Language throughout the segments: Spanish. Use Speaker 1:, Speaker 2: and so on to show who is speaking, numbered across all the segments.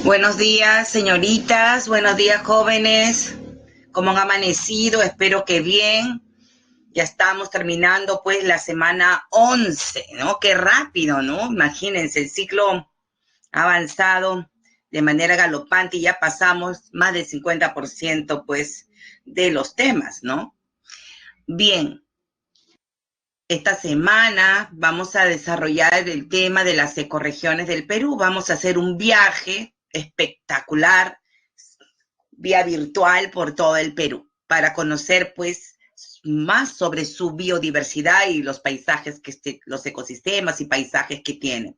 Speaker 1: Buenos días, señoritas, buenos días, jóvenes. ¿Cómo han amanecido? Espero que bien. Ya estamos terminando, pues, la semana 11, ¿no? Qué rápido, ¿no? Imagínense, el ciclo ha avanzado de manera galopante y ya pasamos más del 50%, pues, de los temas, ¿no? Bien, esta semana vamos a desarrollar el tema de las ecorregiones del Perú. Vamos a hacer un viaje espectacular vía virtual por todo el Perú para conocer pues más sobre su biodiversidad y los paisajes los ecosistemas y paisajes que tienen.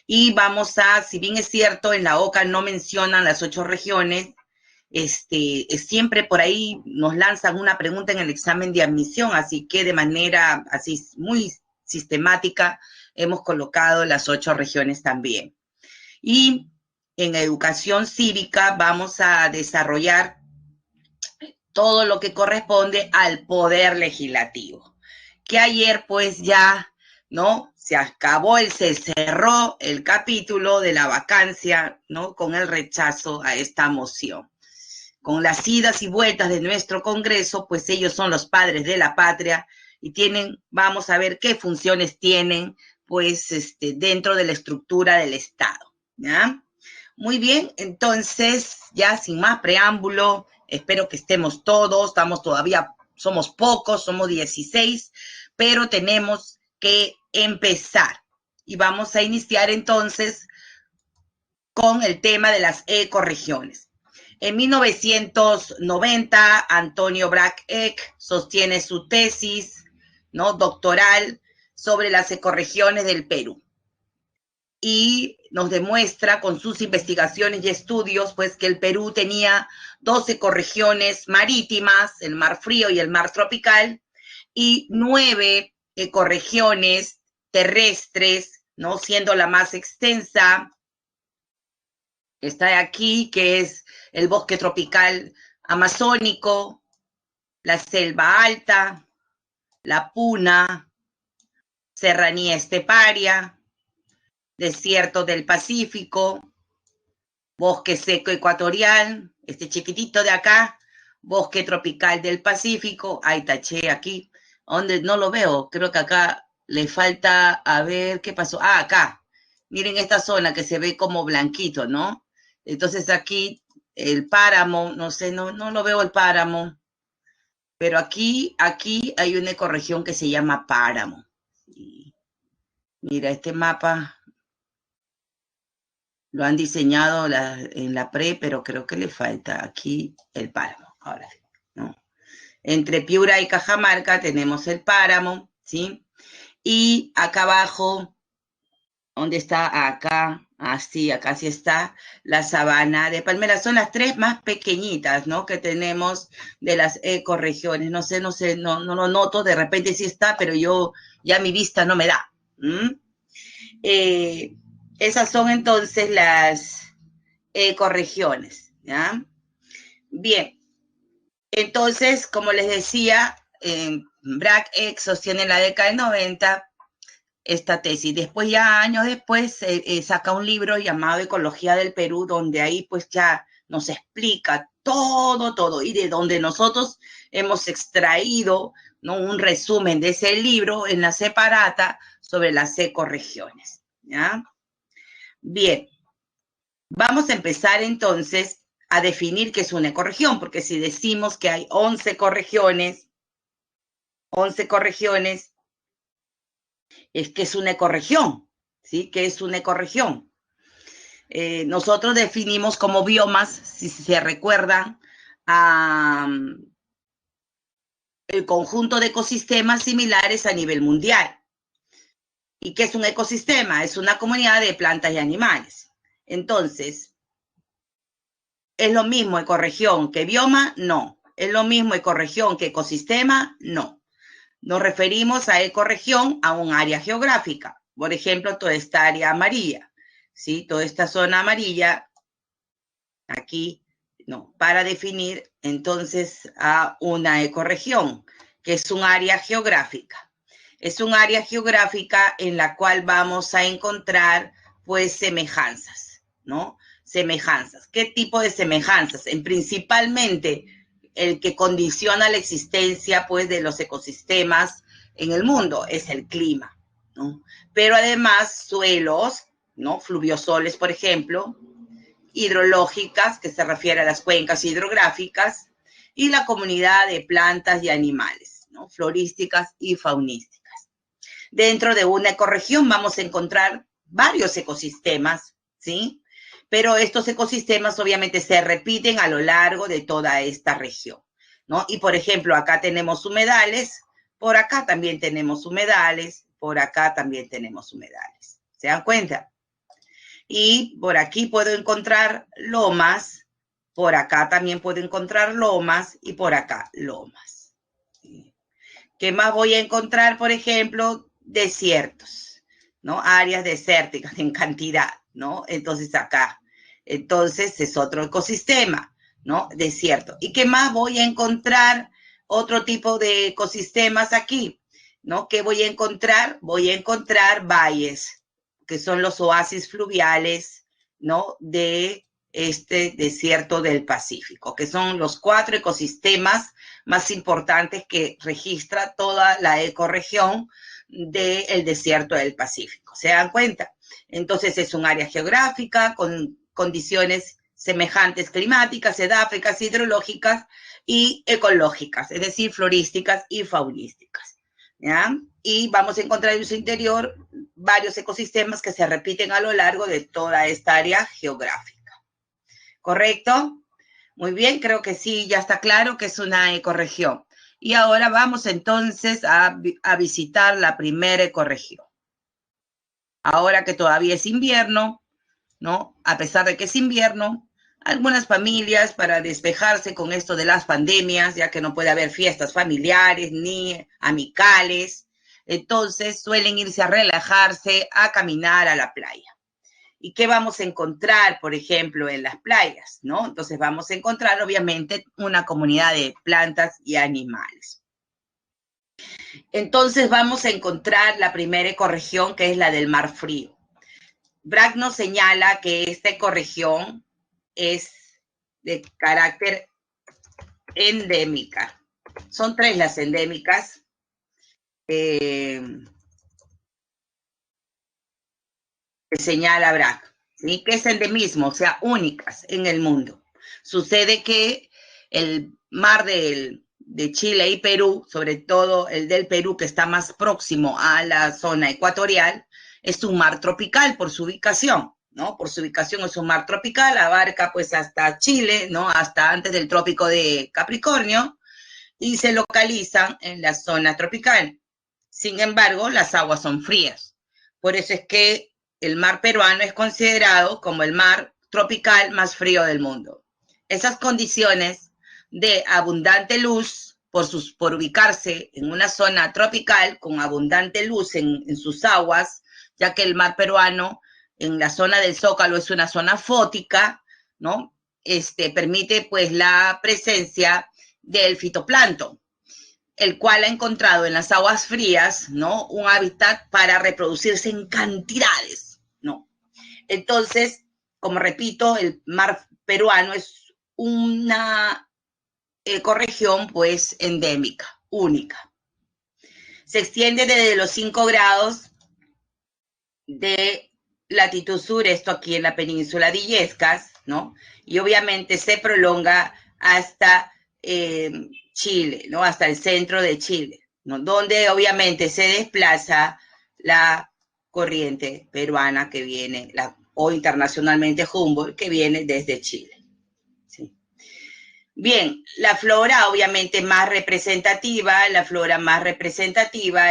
Speaker 1: Y vamos a, si bien es cierto, en la OCA no mencionan las 8 regiones, siempre por ahí nos lanzan una pregunta en el examen de admisión, así que de manera así muy sistemática hemos colocado las 8 regiones también. Y en educación cívica vamos a desarrollar todo lo que corresponde al poder legislativo, que ayer pues ya, ¿no? Se cerró el capítulo de la vacancia, ¿no? Con el rechazo a esta moción. Con las idas y vueltas de nuestro Congreso, pues ellos son los padres de la patria y vamos a ver qué funciones tienen, pues, dentro de la estructura del Estado, ¿ya? Muy bien, entonces, ya sin más preámbulo, espero que estemos todos, somos pocos, somos 16, pero tenemos que empezar. Y vamos a iniciar entonces con el tema de las ecorregiones. En 1990, Antonio Brack-Eck sostiene su tesis, ¿no?, doctoral sobre las ecorregiones del Perú. Y nos demuestra con sus investigaciones y estudios, pues, que el Perú tenía 2 ecorregiones marítimas, el Mar Frío y el Mar Tropical, y 9 ecorregiones terrestres, ¿no?, siendo la más extensa está aquí, que es el bosque tropical amazónico, la selva alta, la puna, serranía esteparia, desierto del Pacífico, bosque seco ecuatorial, este chiquitito de acá, bosque tropical del Pacífico, ahí taché aquí, donde no lo veo, creo que acá le falta, a ver, ¿qué pasó? Ah, acá, miren esta zona que se ve como blanquito, ¿no? Entonces aquí el páramo, no sé, no lo veo el páramo, pero aquí hay una ecorregión que se llama páramo. Y mira, este mapa lo han diseñado en la pre, pero creo que le falta aquí el páramo. Ahora sí, ¿no? Entre Piura y Cajamarca tenemos el páramo, ¿sí? Y acá abajo, ¿dónde está? Acá, así, acá sí está la sabana de palmeras. Son las 3 más pequeñitas, ¿no?, que tenemos de las ecorregiones. No sé, no lo noto, de repente sí está, pero ya mi vista no me da. Esas son entonces las ecorregiones, ¿ya? Bien, entonces, como les decía, Brack-Eck sostiene en la década del 90 esta tesis. Después, ya años después, saca un libro llamado Ecología del Perú, donde ahí pues ya nos explica todo, y de donde nosotros hemos extraído, ¿no?, un resumen de ese libro en la separata sobre las ecorregiones, ¿ya? Bien, vamos a empezar entonces a definir qué es una ecorregión, porque si decimos que hay 11 ecorregiones, es que es una ecorregión, ¿sí? ¿Qué es una ecorregión? Nosotros definimos como biomas, si se recuerdan, el conjunto de ecosistemas similares a nivel mundial. ¿Y qué es un ecosistema? Es una comunidad de plantas y animales. Entonces, ¿es lo mismo ecorregión que bioma? No. ¿Es lo mismo ecorregión que ecosistema? No. Nos referimos a ecorregión a un área geográfica. Por ejemplo, toda esta área amarilla, ¿sí? Toda esta zona amarilla, aquí, no, para definir entonces a una ecorregión, que es un área geográfica. Es un área geográfica en la cual vamos a encontrar, pues, semejanzas. ¿no? Semejanzas. ¿Qué tipo de semejanzas? Principalmente el que condiciona la existencia, pues, de los ecosistemas en el mundo es el clima, ¿no? Pero además suelos, ¿no? Fluviosoles, por ejemplo, hidrológicas, que se refiere a las cuencas hidrográficas, y la comunidad de plantas y animales, ¿no? Florísticas y faunísticas. Dentro de una ecorregión vamos a encontrar varios ecosistemas, ¿sí? Pero estos ecosistemas obviamente se repiten a lo largo de toda esta región, ¿no? Y por ejemplo, acá tenemos humedales, por acá también tenemos humedales, por acá también tenemos humedales. ¿Se dan cuenta? Y por aquí puedo encontrar lomas, por acá también puedo encontrar lomas y por acá lomas. ¿Qué más voy a encontrar? Por ejemplo, desiertos, ¿no? Áreas desérticas en cantidad, ¿no? Entonces acá, entonces es otro ecosistema, ¿no? Desierto. ¿Y qué más voy a encontrar? Otro tipo de ecosistemas aquí, ¿no? ¿Qué voy a encontrar? Voy a encontrar valles, que son los oasis fluviales, ¿no? De este desierto del Pacífico, que son los 4 ecosistemas más importantes que registra toda la ecorregión del desierto del Pacífico. ¿Se dan cuenta? Entonces es un área geográfica con condiciones semejantes climáticas, edáficas, hidrológicas y ecológicas, es decir, florísticas y faunísticas. ¿Ya? Y vamos a encontrar en su interior varios ecosistemas que se repiten a lo largo de toda esta área geográfica. ¿Correcto? Muy bien, creo que sí, ya está claro que es una ecorregión. Y ahora vamos entonces a visitar la primera ecorregión. Ahora que todavía es invierno, ¿no? A pesar de que es invierno, algunas familias para despejarse con esto de las pandemias, ya que no puede haber fiestas familiares ni amicales, entonces suelen irse a relajarse, a caminar a la playa. ¿Y qué vamos a encontrar, por ejemplo, en las playas, ¿no? Entonces vamos a encontrar, obviamente, una comunidad de plantas y animales. Entonces vamos a encontrar la primera ecorregión, que es la del Mar Frío. Bragg nos señala que esta ecorregión es de carácter endémica. Son 3 las endémicas. Que señala Bragg, ¿sí? Que es endemismo, o sea, únicas en el mundo. Sucede que el mar de Chile y Perú, sobre todo el del Perú, que está más próximo a la zona ecuatorial, es un mar tropical por su ubicación, ¿no? Por su ubicación es un mar tropical, abarca pues hasta Chile, ¿no? Hasta antes del trópico de Capricornio, y se localizan en la zona tropical. Sin embargo, las aguas son frías. Por eso es que el mar peruano es considerado como el mar tropical más frío del mundo. Esas condiciones de abundante luz, por ubicarse en una zona tropical con abundante luz en sus aguas, ya que el mar peruano en la zona del Zócalo es una zona fótica, ¿no? Permite pues la presencia del fitoplancton, el cual ha encontrado en las aguas frías, ¿no? Un hábitat para reproducirse en cantidades, ¿no? Entonces, como repito, el mar peruano es una ecorregión, pues, endémica, única. Se extiende desde los 5 grados de latitud sur, esto aquí en la península de Illescas, ¿no? Y obviamente se prolonga hasta Chile, ¿no? Hasta el centro de Chile, ¿no? Donde obviamente se desplaza la corriente peruana que viene, o internacionalmente Humboldt, que viene desde Chile. ¿Sí? Bien, la flora obviamente más representativa,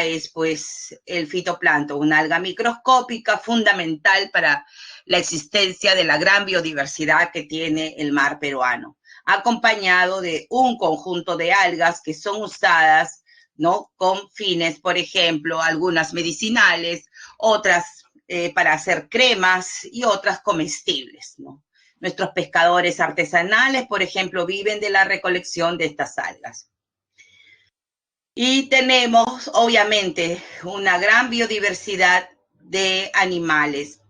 Speaker 1: es pues el fitoplancton, una alga microscópica fundamental para la existencia de la gran biodiversidad que tiene el mar peruano, acompañado de un conjunto de algas que son usadas, ¿no? Con fines, por ejemplo, algunas medicinales, otras para hacer cremas y otras comestibles, ¿no? Nuestros pescadores artesanales, por ejemplo, viven de la recolección de estas algas. Y tenemos, obviamente, una gran biodiversidad de animales.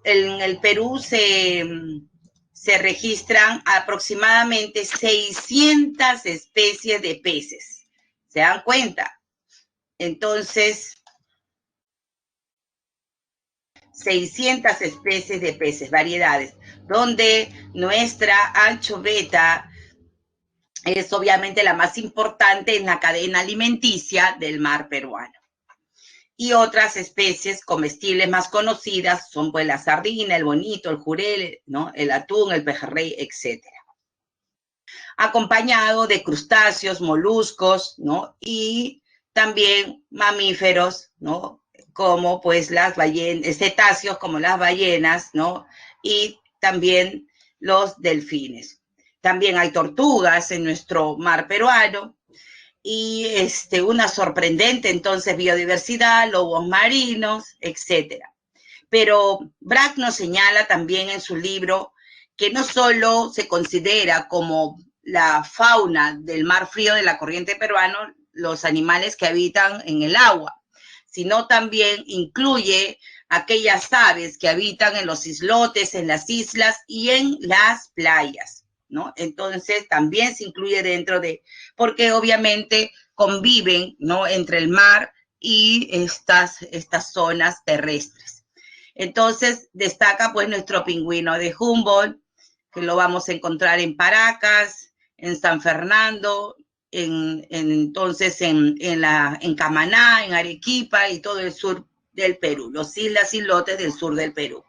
Speaker 1: en el Perú se registran aproximadamente 600 especies de peces. ¿Se dan cuenta? Entonces, 600 especies de peces, variedades, donde nuestra anchoveta es obviamente la más importante en la cadena alimenticia del mar peruano. Y otras especies comestibles más conocidas son pues la sardina, el bonito, el jurel, ¿no? El atún, el pejerrey, etc. Acompañado de crustáceos, moluscos, ¿no? Y también mamíferos, ¿no? Como pues las ballenas, cetáceos como las ballenas, ¿no? Y también los delfines. También hay tortugas en nuestro mar peruano y una sorprendente entonces biodiversidad, lobos marinos, etcétera. Pero Brack nos señala también en su libro que no solo se considera como la fauna del mar frío de la corriente peruano los animales que habitan en el agua, sino también incluye aquellas aves que habitan en los islotes, en las islas y en las playas, ¿no? Entonces también se incluye dentro de, porque obviamente conviven, ¿no? Entre el mar y estas zonas terrestres. Entonces destaca pues nuestro pingüino de Humboldt, que lo vamos a encontrar en Paracas, en San Fernando, entonces en Camaná, en Arequipa y todo el sur del Perú, los islotes del sur del Perú.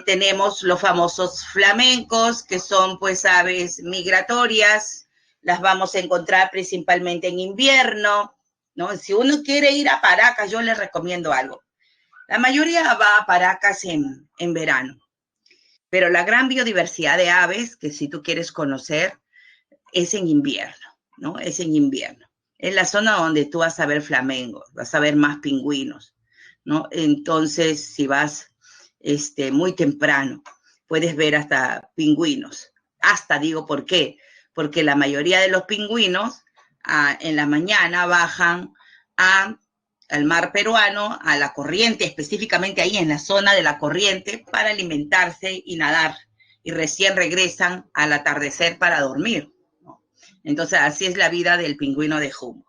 Speaker 1: Tenemos los famosos flamencos, que son pues aves migratorias, las vamos a encontrar principalmente en invierno, ¿no? Si uno quiere ir a Paracas, yo les recomiendo algo. La mayoría va a Paracas en verano, pero la gran biodiversidad de aves que si tú quieres conocer es en invierno, ¿no? Es en invierno. Es la zona donde tú vas a ver flamencos, vas a ver más pingüinos, ¿no? Entonces, si vas muy temprano, puedes ver hasta pingüinos. Hasta digo, ¿por qué? Porque la mayoría de los pingüinos en la mañana bajan al mar peruano, a la corriente, específicamente ahí en la zona de la corriente, para alimentarse y nadar. Y recién regresan al atardecer para dormir, ¿no? Entonces, así es la vida del pingüino de Humboldt.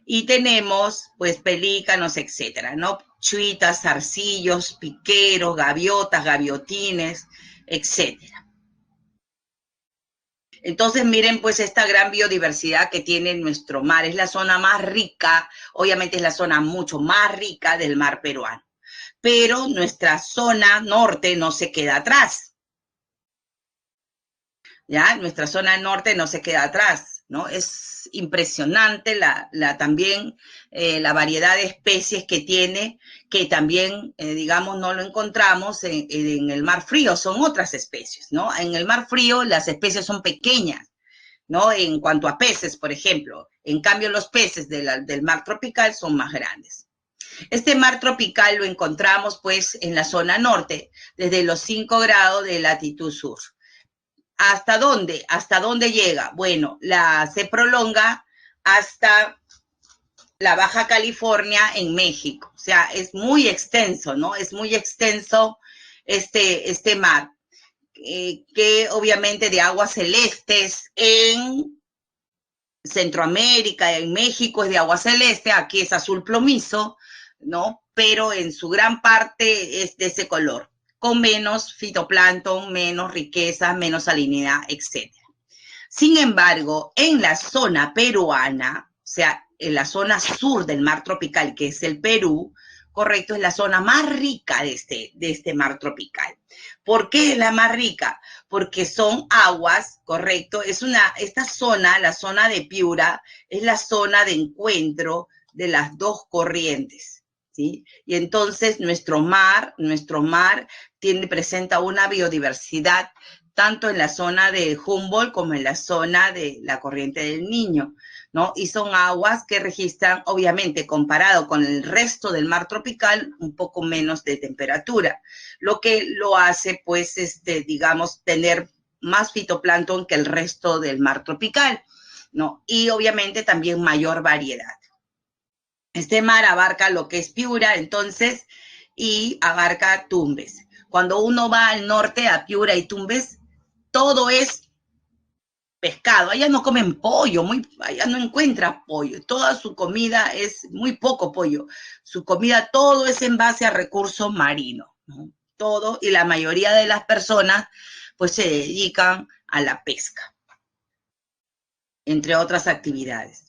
Speaker 1: Y tenemos, pues, pelícanos, etcétera, ¿no? Chuitas, zarcillos, piqueros, gaviotas, gaviotines, etcétera. Entonces, miren, pues, esta gran biodiversidad que tiene nuestro mar. Es la zona más rica, obviamente es la zona mucho más rica del mar peruano. Pero nuestra zona norte no se queda atrás. ¿Ya? Nuestra zona norte no se queda atrás, ¿no? Es impresionante también la variedad de especies que tiene, que también, digamos, no lo encontramos en el mar frío, son otras especies, ¿no? En el mar frío las especies son pequeñas, ¿no? En cuanto a peces, por ejemplo. En cambio, los peces del mar tropical son más grandes. Este mar tropical lo encontramos, pues, en la zona norte, desde los 5 grados de latitud sur. ¿Hasta dónde? ¿Hasta dónde llega? Bueno, se prolonga hasta la Baja California en México. O sea, es muy extenso, ¿no? Es muy extenso este mar, que obviamente de aguas celestes en Centroamérica, en México es de agua celeste, aquí es azul plomizo, ¿no? Pero en su gran parte es de ese color, con menos fitoplancton, menos riqueza, menos salinidad, etc. Sin embargo, en la zona peruana, o sea, en la zona sur del mar tropical, que es el Perú, correcto, es la zona más rica de este mar tropical. ¿Por qué es la más rica? Porque son aguas, correcto, esta zona, la zona de Piura, es la zona de encuentro de las dos corrientes, ¿sí? Y entonces nuestro mar presenta una biodiversidad tanto en la zona de Humboldt como en la zona de la corriente del Niño, ¿no? Y son aguas que registran, obviamente, comparado con el resto del mar tropical, un poco menos de temperatura, lo que lo hace, pues, digamos, tener más fitoplancton que el resto del mar tropical, ¿no? Y obviamente también mayor variedad. Este mar abarca lo que es Piura, entonces, y abarca Tumbes. Cuando uno va al norte, a Piura y Tumbes, todo es pescado. Allá no comen pollo, allá no encuentra pollo. Toda su comida es muy poco pollo. Su comida, todo es en base a recursos marinos, ¿no? Todo, y la mayoría de las personas pues se dedican a la pesca, entre otras actividades.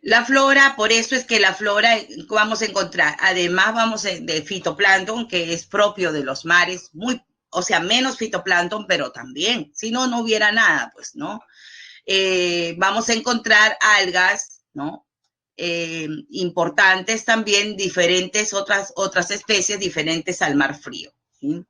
Speaker 1: La flora, por eso es que la flora vamos a encontrar, además vamos de fitoplancton, que es propio de los mares, o sea, menos fitoplancton, pero también, si no, no hubiera nada, pues, ¿no? Vamos a encontrar algas, ¿no? Importantes también, diferentes otras especies diferentes al mar frío, ¿sí?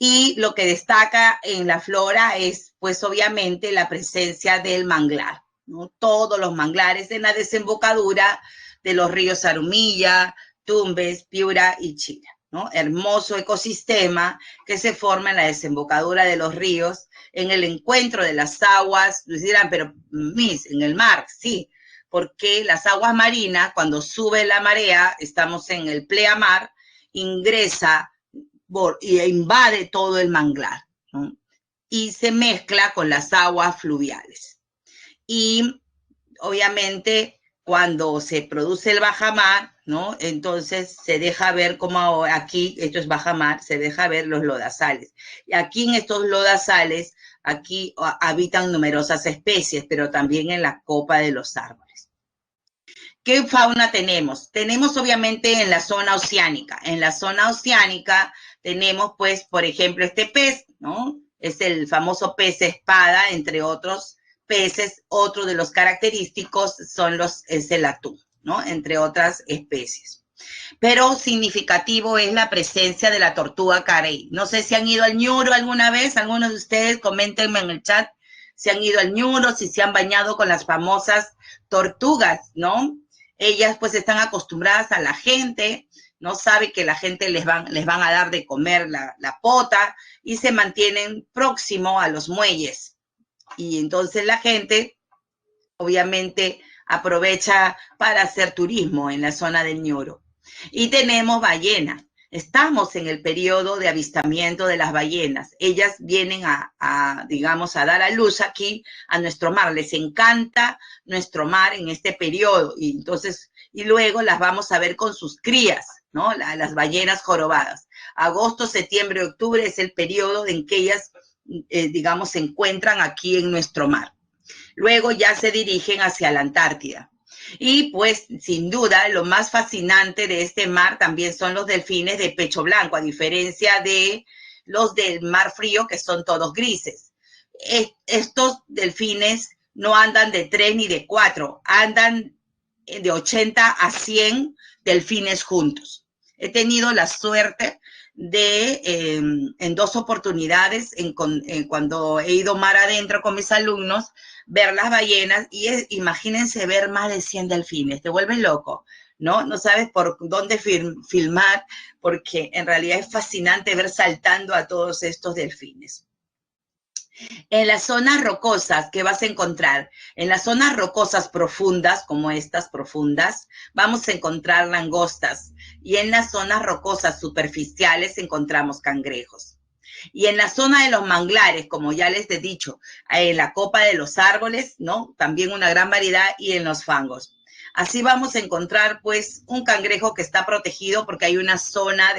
Speaker 1: Y lo que destaca en la flora es, pues, obviamente, la presencia del manglar, ¿no? Todos los manglares en la desembocadura de los ríos Arumilla, Tumbes, Piura y Chira, ¿no? Hermoso ecosistema que se forma en la desembocadura de los ríos, en el encuentro de las aguas. Nos dirán, pero Miss, en el mar, sí, porque las aguas marinas, cuando sube la marea, estamos en el pleamar, ingresa y invade todo el manglar, ¿no? Y se mezcla con las aguas fluviales. Y obviamente cuando se produce el bajamar, ¿no? Entonces se deja ver como aquí, esto es bajamar, se deja ver los lodazales. Y aquí en estos lodazales, aquí habitan numerosas especies, pero también en la copa de los árboles. ¿Qué fauna tenemos? Tenemos obviamente en la zona oceánica. En la zona oceánica tenemos, pues, por ejemplo, este pez, ¿no? Es el famoso pez espada, entre otros peces. Otro de los característicos es el atún, ¿no? Entre otras especies. Pero significativo es la presencia de la tortuga carey. No sé si han ido al Ñuro alguna vez. Algunos de ustedes, coméntenme en el chat si han ido al Ñuro, si se han bañado con las famosas tortugas, ¿no? Ellas pues están acostumbradas a la gente, no sabe que la gente les van a dar de comer la pota y se mantienen próximo a los muelles. Y entonces la gente obviamente aprovecha para hacer turismo en la zona del Ñuro. Y tenemos ballena. Estamos en el periodo de avistamiento de las ballenas. Ellas vienen digamos, a dar a luz aquí a nuestro mar. Les encanta nuestro mar en este periodo. Y entonces, y luego las vamos a ver con sus crías, ¿no? Las ballenas jorobadas. Agosto, septiembre, octubre es el periodo en que ellas, digamos, se encuentran aquí en nuestro mar. Luego ya se dirigen hacia la Antártida. Y pues, sin duda, lo más fascinante de este mar también son los delfines de pecho blanco, a diferencia de los del mar frío, que son todos grises. Estos delfines no andan de 3 ni de 4, andan de 80 a 100 delfines juntos. He tenido la suerte de, en 2 oportunidades, cuando he ido mar adentro con mis alumnos, ver las ballenas y imagínense ver más de 100 delfines, te vuelves loco, ¿no? No sabes por dónde filmar, porque en realidad es fascinante ver saltando a todos estos delfines. En las zonas rocosas, ¿qué vas a encontrar? En las zonas rocosas profundas, como estas profundas, vamos a encontrar langostas. Y en las zonas rocosas superficiales encontramos cangrejos. Y en la zona de los manglares, como ya les he dicho, en la copa de los árboles, ¿no? También una gran variedad, y en los fangos. Así vamos a encontrar, pues, un cangrejo que está protegido porque hay una zona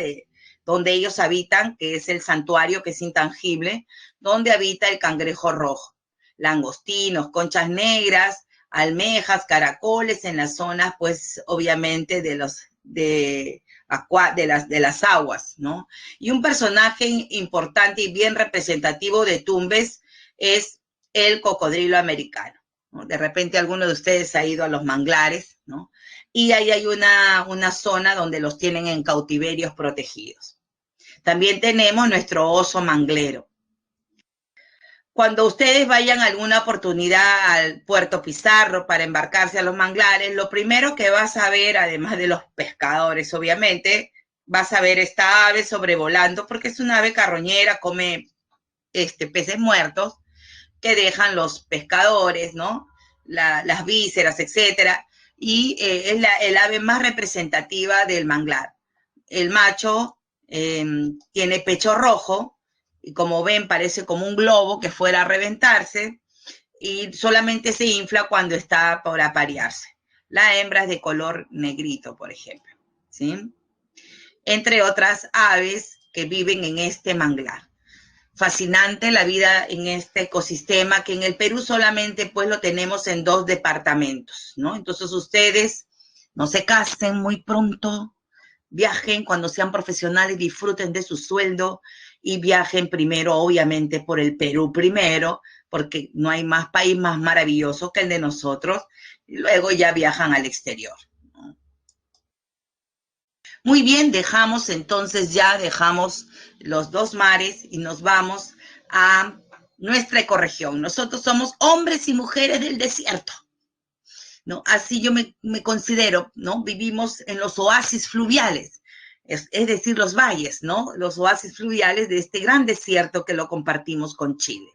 Speaker 1: donde ellos habitan, que es el santuario, que es intangible, donde habita el cangrejo rojo. Langostinos, conchas negras, almejas, caracoles en las zonas, pues, obviamente, de las aguas, ¿no? Y un personaje importante y bien representativo de Tumbes es el cocodrilo americano, ¿no? De repente alguno de ustedes ha ido a los manglares, ¿no? Y ahí hay una zona donde los tienen en cautiverios protegidos. También tenemos nuestro oso manglero. Cuando ustedes vayan a alguna oportunidad al Puerto Pizarro para embarcarse a los manglares, lo primero que vas a ver, además de los pescadores, obviamente, vas a ver esta ave sobrevolando, porque es una ave carroñera, come peces muertos que dejan los pescadores, ¿no? Las vísceras, etcétera, y es el ave más representativa del manglar. el macho tiene pecho rojo y como ven parece como un globo que fuera a reventarse y solamente se infla cuando está por aparearse. La hembra es de color negrito, por ejemplo, ¿sí? Entre otras aves que viven en este manglar. Fascinante la vida en este ecosistema que en el Perú solamente pues lo tenemos en 2 departamentos, ¿no? Entonces ustedes no se casen muy pronto, viajen cuando sean profesionales, disfruten de su sueldo y viajen primero, obviamente, por el Perú primero, porque no hay más país más maravilloso que el de nosotros, y luego ya viajan al exterior. Muy bien, dejamos los 2 mares y nos vamos a nuestra ecorregión. Nosotros somos hombres y mujeres del desierto, ¿no? Así yo me considero, ¿no? Vivimos en los oasis fluviales, es decir, los valles, ¿no? Los oasis fluviales de este gran desierto que lo compartimos con Chile.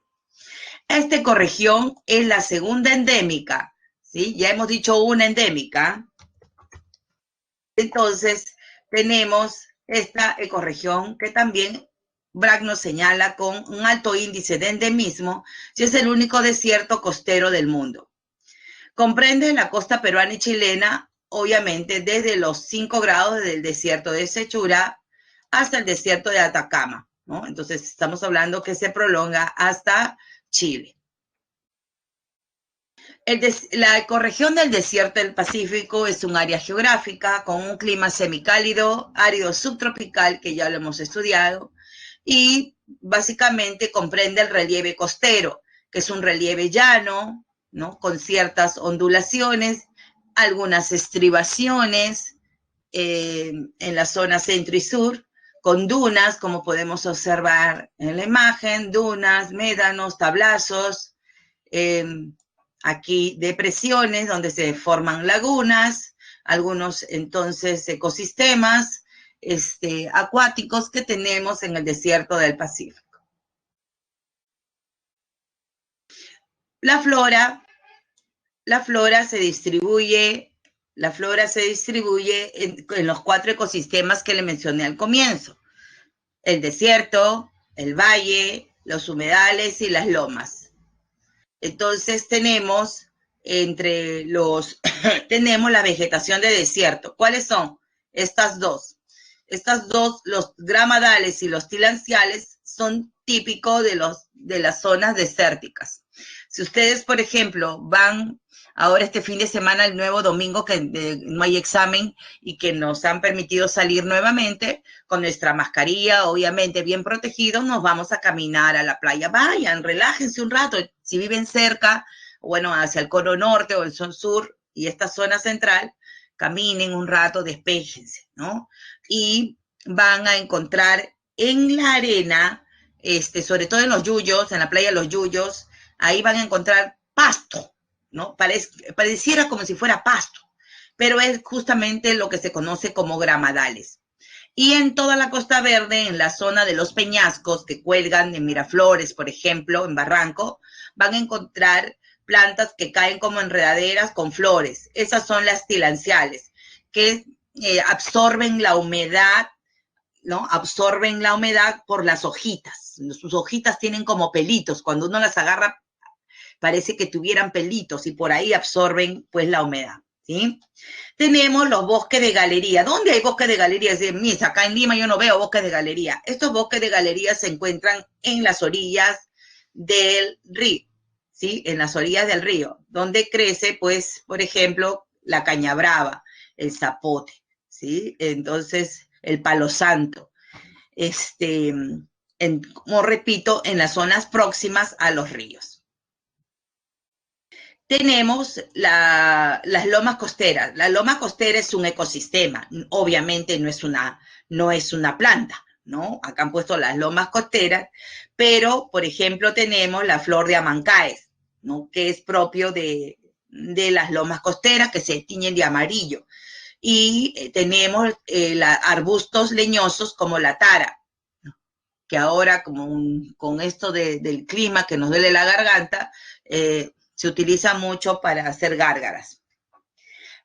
Speaker 1: Esta ecorregión es la segunda endémica, ¿sí? Ya hemos dicho una endémica. Entonces, tenemos esta ecorregión que también Bragg nos señala con un alto índice de endemismo, y es el único desierto costero del mundo. Comprende la costa peruana y chilena, obviamente, desde los 5 grados del desierto de Sechura hasta el desierto de Atacama, ¿no? Entonces, estamos hablando que se prolonga hasta Chile. La ecorregión del desierto del Pacífico es un área geográfica con un clima semicálido, árido subtropical, que ya lo hemos estudiado, y básicamente comprende el relieve costero, que es un relieve llano, ¿no? Con ciertas ondulaciones, algunas estribaciones en la zona centro y sur, con dunas, como podemos observar en la imagen, dunas, médanos, tablazos, aquí depresiones donde se forman lagunas, algunos entonces ecosistemas acuáticos que tenemos en el desierto del Pacífico. La flora se distribuye en los 4 ecosistemas que le mencioné al comienzo: el desierto, el valle, los humedales y las lomas. Entonces tenemos tenemos la vegetación de desierto. ¿Cuáles son? Estas dos, los gramadales y los tilanciales, son típicos de las zonas desérticas. Si ustedes, por ejemplo, van ahora este fin de semana, el nuevo domingo, que no hay examen y que nos han permitido salir nuevamente, con nuestra mascarilla, obviamente bien protegidos, nos vamos a caminar a la playa. Vayan, relájense un rato. Si viven cerca, bueno, hacia el cono norte o el sol sur y esta zona central, caminen un rato, despéjense, ¿no? Y van a encontrar en la arena, sobre todo en los Yuyos, en la playa de los Yuyos, ahí van a encontrar pasto, ¿no? Pareciera como si fuera pasto, pero es justamente lo que se conoce como gramadales. Y en toda la Costa Verde, en la zona de los peñascos que cuelgan en Miraflores, por ejemplo, en Barranco, van a encontrar plantas que caen como enredaderas con flores. Esas son las tilanciales, que absorben la humedad, ¿no? Absorben la humedad por las hojitas. Sus hojitas tienen como pelitos. Cuando uno las agarra, parece que tuvieran pelitos y por ahí absorben pues la humedad, ¿sí? Tenemos los bosques de galería. ¿Dónde hay bosques de galería? Mis, acá en Lima yo no veo bosques de galería. Estos bosques de galería se encuentran en las orillas del río, ¿sí? En las orillas del río, donde crece, pues, por ejemplo, la caña brava, el zapote, ¿sí? Entonces, el palo santo. Como repito, en las zonas próximas a los ríos. Tenemos las lomas costeras. La loma costera es un ecosistema, obviamente no es una planta, ¿no? Acá han puesto las lomas costeras, pero, por ejemplo, tenemos la flor de Amancaes, ¿no? Que es propio de las lomas costeras, que se tiñen de amarillo. Y tenemos arbustos leñosos como la tara, ¿no? Que ahora, con esto del clima que nos duele la garganta, se utiliza mucho para hacer gárgaras.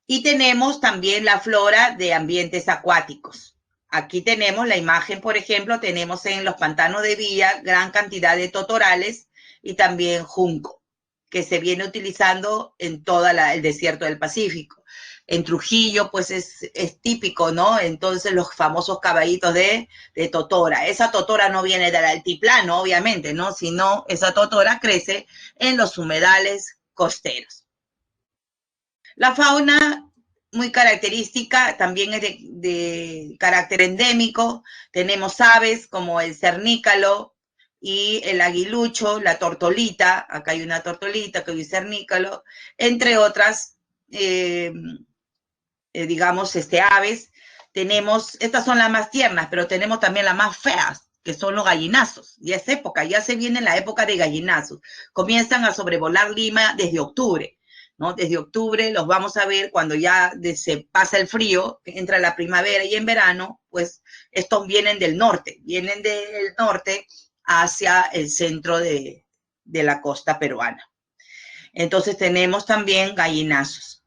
Speaker 1: Y tenemos también la flora de ambientes acuáticos. aquí tenemos la imagen, por ejemplo, tenemos en los pantanos de Villa gran cantidad de totorales y también junco, que se viene utilizando en todo el desierto del Pacífico. En Trujillo, pues es típico, ¿no? Entonces los famosos caballitos de totora. Esa totora no viene del altiplano, obviamente, ¿no? Sino esa totora crece en los humedales costeros. La fauna muy característica, también es de carácter endémico. Tenemos aves como el cernícalo y el aguilucho, la tortolita, acá hay una tortolita que hay cernícalo, entre otras, digamos, aves. Tenemos, estas son las más tiernas, pero tenemos también las más feas, que son los gallinazos. Ya es época, ya se viene la época de gallinazos. Comienzan a sobrevolar Lima desde octubre. ¿No? Desde octubre los vamos a ver cuando ya se pasa el frío, entra la primavera y en verano, pues estos vienen del norte hacia el centro de la costa peruana. Entonces tenemos también gallinazos.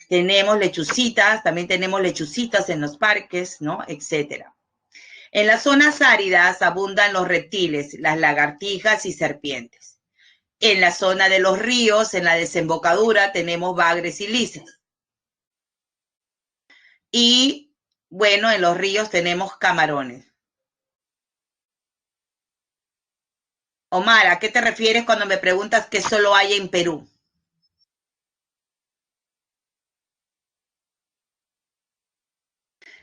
Speaker 1: Tenemos lechucitas, también tenemos lechucitas en los parques, ¿no? Etcétera. En las zonas áridas abundan los reptiles, las lagartijas y serpientes. En la zona de los ríos, en la desembocadura, tenemos bagres y lices. Y, bueno, en los ríos tenemos camarones. Omar, ¿a qué te refieres cuando me preguntas qué solo hay en Perú?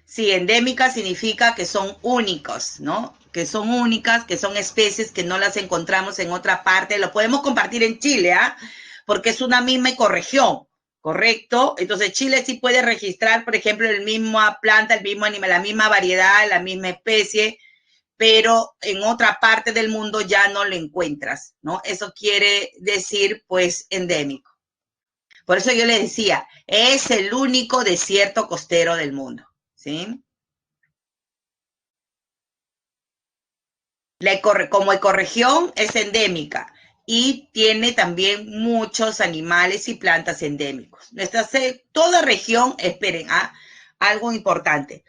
Speaker 1: Sí, endémica significa que son únicos, ¿no? Que son únicas, que son especies que no las encontramos en otra parte. Lo podemos compartir en Chile, ¿ah? Porque es una misma ecorregión, ¿correcto? Entonces Chile sí puede registrar, por ejemplo, la misma planta, el mismo animal, la misma variedad, la misma especie, pero en otra parte del mundo ya no lo encuentras, ¿no? Eso quiere decir, pues, endémico. Por eso yo le decía, es el único desierto costero del mundo, ¿sí? Como ecorregión es endémica y tiene también muchos animales y plantas endémicos. Toda región, esperen, algo importante.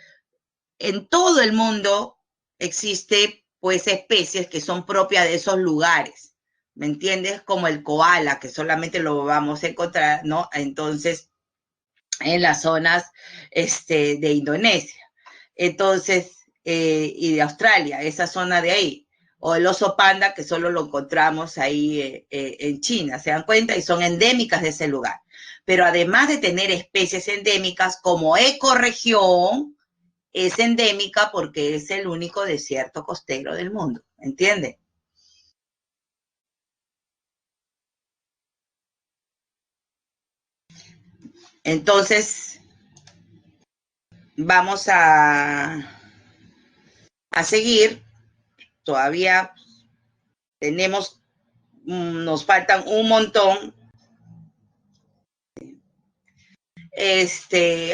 Speaker 1: En todo el mundo existe pues especies que son propias de esos lugares, ¿me entiendes? Como el koala, que solamente lo vamos a encontrar, ¿no? Entonces, en las zonas de Indonesia. Entonces, y de Australia, esa zona de ahí. O el oso panda, que solo lo encontramos ahí en China, ¿se dan cuenta? Y son endémicas de ese lugar. Pero además de tener especies endémicas, como ecorregión, es endémica porque es el único desierto costero del mundo, ¿entiende? Entonces, vamos a seguir. Todavía tenemos, nos faltan un montón.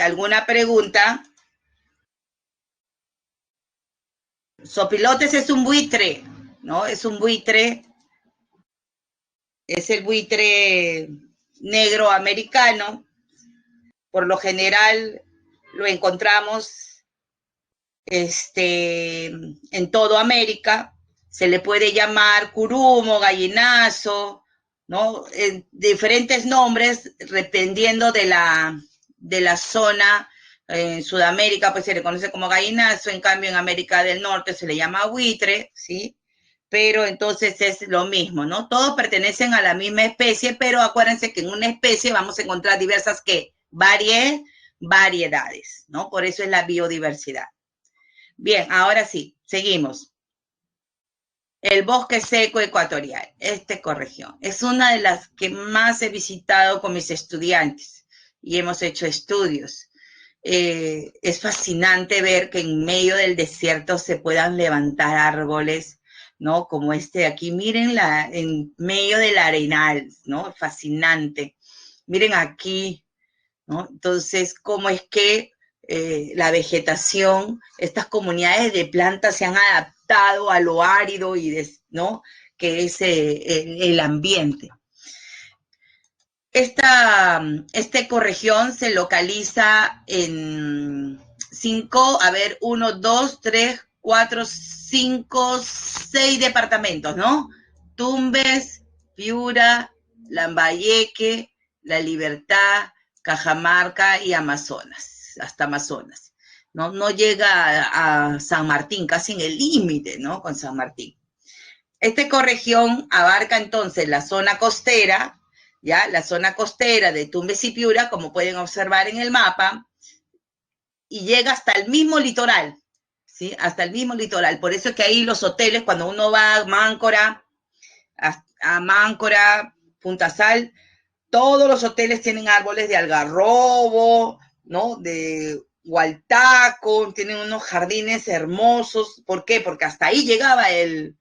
Speaker 1: ¿Alguna pregunta? Sopilotes es un buitre, ¿no? Es un buitre, es el buitre negro americano. Por lo general lo encontramos en toda América. Se le puede llamar curumo, gallinazo, ¿no? Diferentes nombres dependiendo de la zona. En Sudamérica pues se le conoce como gallinazo, en cambio en América del Norte se le llama buitre, ¿sí? Pero entonces es lo mismo, ¿no? Todos pertenecen a la misma especie, pero acuérdense que en una especie vamos a encontrar diversas variedades, ¿no? Por eso es la biodiversidad. Bien, ahora sí, seguimos. El bosque seco ecuatorial, esta ecorregión, es una de las que más he visitado con mis estudiantes y hemos hecho estudios. Es fascinante ver que en medio del desierto se puedan levantar árboles, ¿no? Como este de aquí, miren en medio del arenal, ¿no? Fascinante. Miren aquí, ¿no? Entonces, ¿cómo es que la vegetación, estas comunidades de plantas se han adaptado a lo árido ¿no? Que es el ambiente? Esta ecorregión se localiza 5, a ver, 1, 2, 3, 4, 5, 6 departamentos, ¿no? Tumbes, Piura, Lambayeque, La Libertad, Cajamarca y Amazonas, hasta Amazonas. No llega a San Martín, casi en el límite, ¿no? Con San Martín. Esta ecorregión abarca entonces la zona costera, ¿ya? La zona costera de Tumbes y Piura, como pueden observar en el mapa, y llega hasta el mismo litoral, ¿sí? Hasta el mismo litoral. Por eso es que ahí los hoteles, cuando uno va a Máncora, Punta Sal, todos los hoteles tienen árboles de algarrobo, ¿no? De hualtaco, tienen unos jardines hermosos. ¿Por qué? Porque hasta ahí llegaba el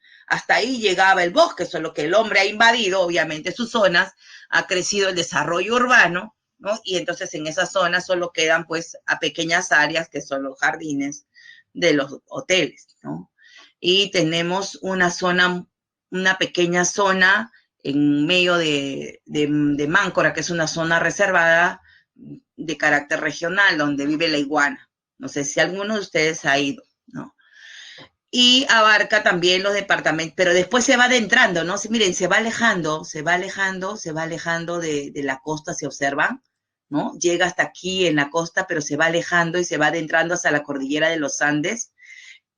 Speaker 1: bosque, solo que el hombre ha invadido, obviamente, sus zonas, ha crecido el desarrollo urbano, ¿no? Y entonces en esas zonas solo quedan, pues, a pequeñas áreas que son los jardines de los hoteles, ¿no? Y tenemos una pequeña zona en medio de Máncora, que es una zona reservada de carácter regional, donde vive la iguana. No sé si alguno de ustedes ha ido, ¿no? Y abarca también los departamentos, pero después se va adentrando, ¿no? Miren, se va alejando de la costa, se observa, ¿no? Llega hasta aquí en la costa, pero se va alejando y se va adentrando hasta la cordillera de los Andes.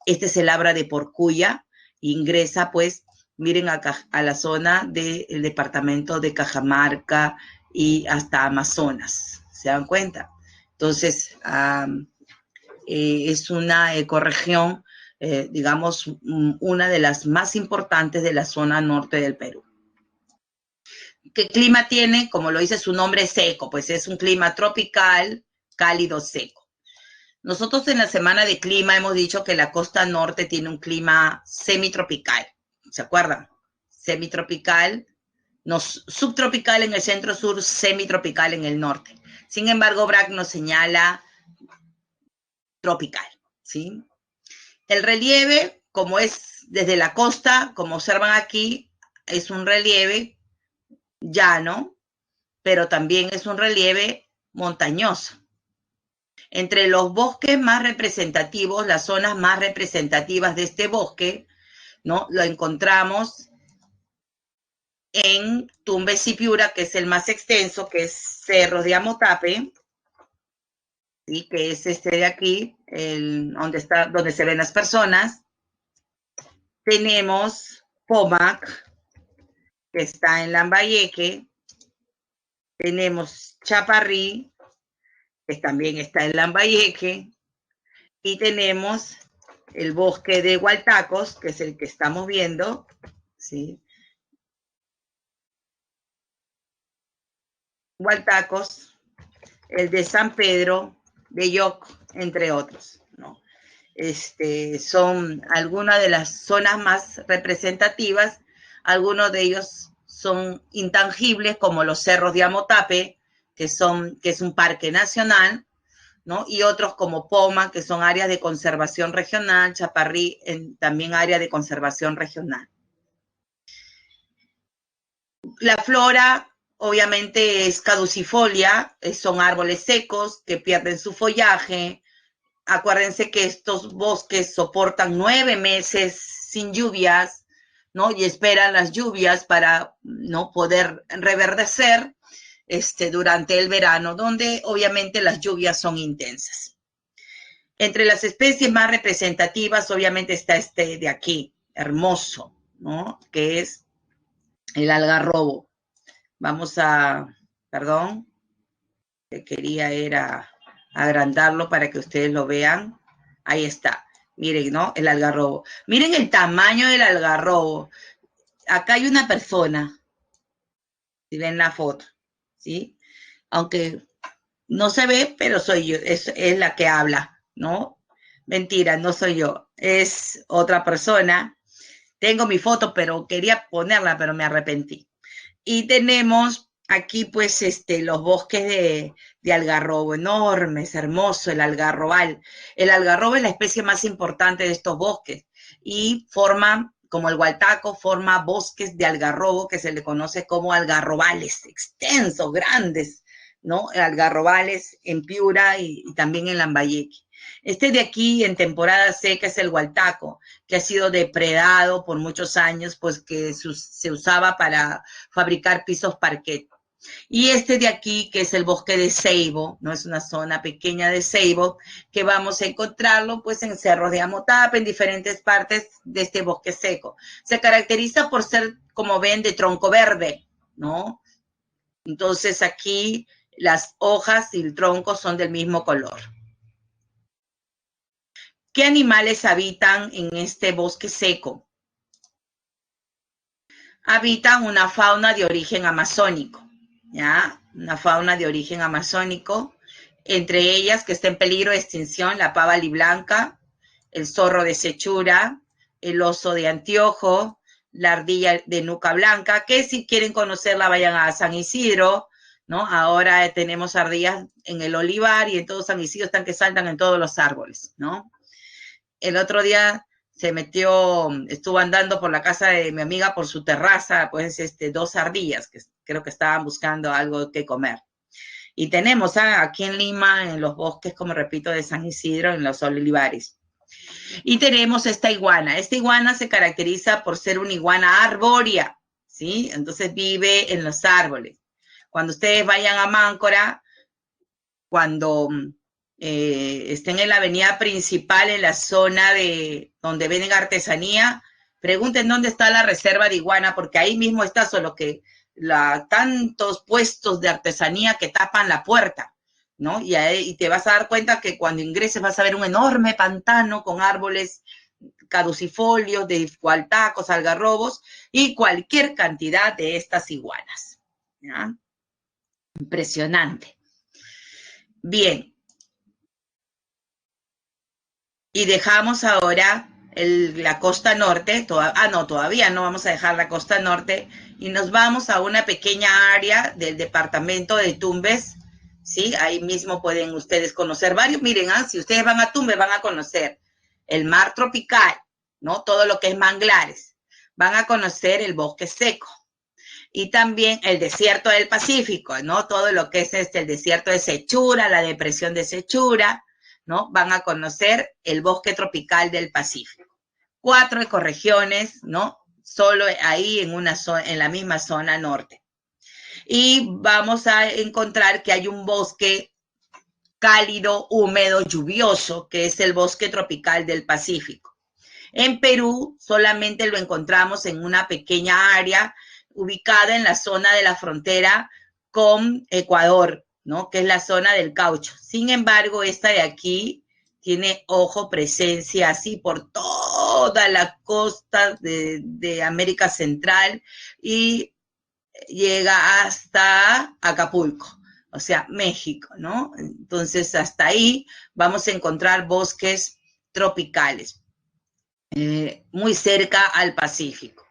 Speaker 1: Este es el Abra de Porcuya, ingresa, pues, miren a la zona del departamento de Cajamarca y hasta Amazonas, ¿se dan cuenta? Entonces, es una ecorregión, digamos, una de las más importantes de la zona norte del Perú. ¿Qué clima tiene? Como lo dice su nombre, seco, pues es un clima tropical, cálido, seco. Nosotros en la semana de clima hemos dicho que la costa norte tiene un clima semitropical, ¿se acuerdan? Semitropical, no, subtropical en el centro sur, semitropical en el norte. Sin embargo, BRAC nos señala tropical, ¿sí? El relieve, como es desde la costa, como observan aquí, es un relieve llano, pero también es un relieve montañoso. Entre los bosques más representativos, las zonas más representativas de este bosque, ¿no? Lo encontramos en Tumbes y Piura, que es el más extenso, que es Cerros de Amotape, ¿sí? Que es este de aquí, donde se ven las personas. Tenemos Pomac, que está en Lambayeque. Tenemos Chaparrí, que también está en Lambayeque. Y tenemos el bosque de Hualtacos, que es el que estamos viendo, ¿sí? Hualtacos, el de San Pedro, de Yoc, entre otros, ¿no? Son algunas de las zonas más representativas. Algunos de ellos son intangibles, como los cerros de Amotape, que es un parque nacional, ¿no? Y otros como Poma, que son áreas de conservación regional, Chaparrí, también área de conservación regional. La flora, obviamente, es caducifolia, son árboles secos que pierden su follaje. Acuérdense que estos bosques soportan 9 meses sin lluvias, ¿no? Y esperan las lluvias para no poder reverdecer durante el verano, donde obviamente las lluvias son intensas. Entre las especies más representativas, obviamente, está este de aquí, hermoso, ¿no? Que es el algarrobo. Vamos a, perdón, que quería era agrandarlo para que ustedes lo vean. Ahí está. Miren, ¿no? El algarrobo. Miren el tamaño del algarrobo. Acá hay una persona. Si ven la foto, ¿sí? Aunque no se ve, pero soy yo. Es la que habla, ¿no? Mentira, no soy yo. Es otra persona. Tengo mi foto, pero quería ponerla, pero me arrepentí. Y tenemos aquí, pues, los bosques de algarrobo, enormes, hermoso, el algarrobal. El algarrobo es la especie más importante de estos bosques y forma, como el hualtaco, forma bosques de algarrobo que se le conoce como algarrobales, extensos, grandes, ¿no? Algarrobales en Piura y también en Lambayeque. Este de aquí en temporada seca es el hualtaco, que ha sido depredado por muchos años, pues que se usaba para fabricar pisos parquet. Y este de aquí, que es el bosque de ceibo, no es una zona pequeña de ceibo, que vamos a encontrarlo pues en cerros de Amotapa, en diferentes partes de este bosque seco. Se caracteriza por ser, como ven, de tronco verde, ¿no? Entonces aquí las hojas y el tronco son del mismo color. ¿Qué animales habitan en este bosque seco? Habitan una fauna de origen amazónico, ¿ya? Una fauna de origen amazónico, entre ellas que está en peligro de extinción la pava liblanca, el zorro de Sechura, el oso de Antiojo, la ardilla de nuca blanca, que si quieren conocerla vayan a San Isidro, ¿no? Ahora tenemos ardillas en el olivar y en todo San Isidro están que saltan en todos los árboles, ¿no? El otro día se metió, estuvo andando por la casa de mi amiga, por su terraza, pues dos ardillas que creo que estaban buscando algo que comer. Y tenemos aquí en Lima, en los bosques, como repito, de San Isidro, en los olivares. Y tenemos esta iguana. Esta iguana se caracteriza por ser una iguana arbórea, ¿sí? Entonces vive en los árboles. Cuando ustedes vayan a Máncora, cuando estén en la avenida principal, en la zona de donde venden artesanía, pregunten dónde está la reserva de iguana, porque ahí mismo está, solo que tantos puestos de artesanía que tapan la puerta, ¿no? Y te vas a dar cuenta que cuando ingreses vas a ver un enorme pantano con árboles caducifolios, de hualtacos, algarrobos y cualquier cantidad de estas iguanas, ¿ya? Impresionante. Bien. Y dejamos ahora la costa norte, todavía no vamos a dejar la costa norte, y nos vamos a una pequeña área del departamento de Tumbes, ¿sí? Ahí mismo pueden ustedes conocer varios, miren, si ustedes van a Tumbes van a conocer el mar tropical, ¿no? Todo lo que es manglares, van a conocer el bosque seco, y también el desierto del Pacífico, ¿no? Todo lo que es el desierto de Sechura, la depresión de Sechura, ¿no? Van a conocer el bosque tropical del Pacífico. 4 ecorregiones, ¿no? Solo ahí en la misma zona norte. Y vamos a encontrar que hay un bosque cálido, húmedo, lluvioso, que es el bosque tropical del Pacífico. En Perú solamente lo encontramos en una pequeña área ubicada en la zona de la frontera con Ecuador, ¿no? Que es la zona del Caucho. Sin embargo, esta de aquí tiene, presencia así por toda la costa de América Central y llega hasta Acapulco, o sea, México, ¿no? Entonces, hasta ahí vamos a encontrar bosques tropicales, muy cerca al Pacífico.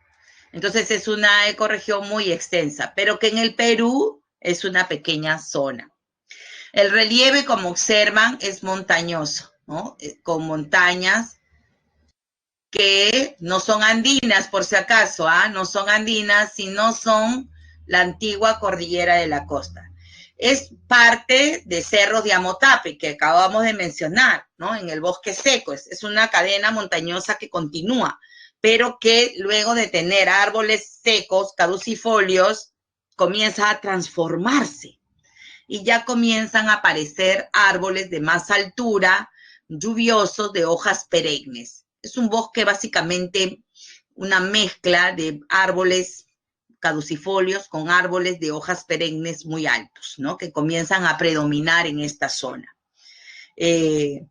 Speaker 1: Entonces es una ecorregión muy extensa, pero que en el Perú es una pequeña zona. El relieve, como observan, es montañoso, ¿no? Con montañas que no son andinas, por si acaso, no son andinas, sino son la antigua cordillera de la costa. Es parte de cerros de Amotape, que acabamos de mencionar, ¿no? En el bosque seco, es una cadena montañosa que continúa, pero que luego de tener árboles secos, caducifolios, comienza a transformarse y ya comienzan a aparecer árboles de más altura, lluviosos, de hojas perennes. Es un bosque básicamente una mezcla de árboles caducifolios con árboles de hojas perennes muy altos, ¿no? Que comienzan a predominar en esta zona. Ese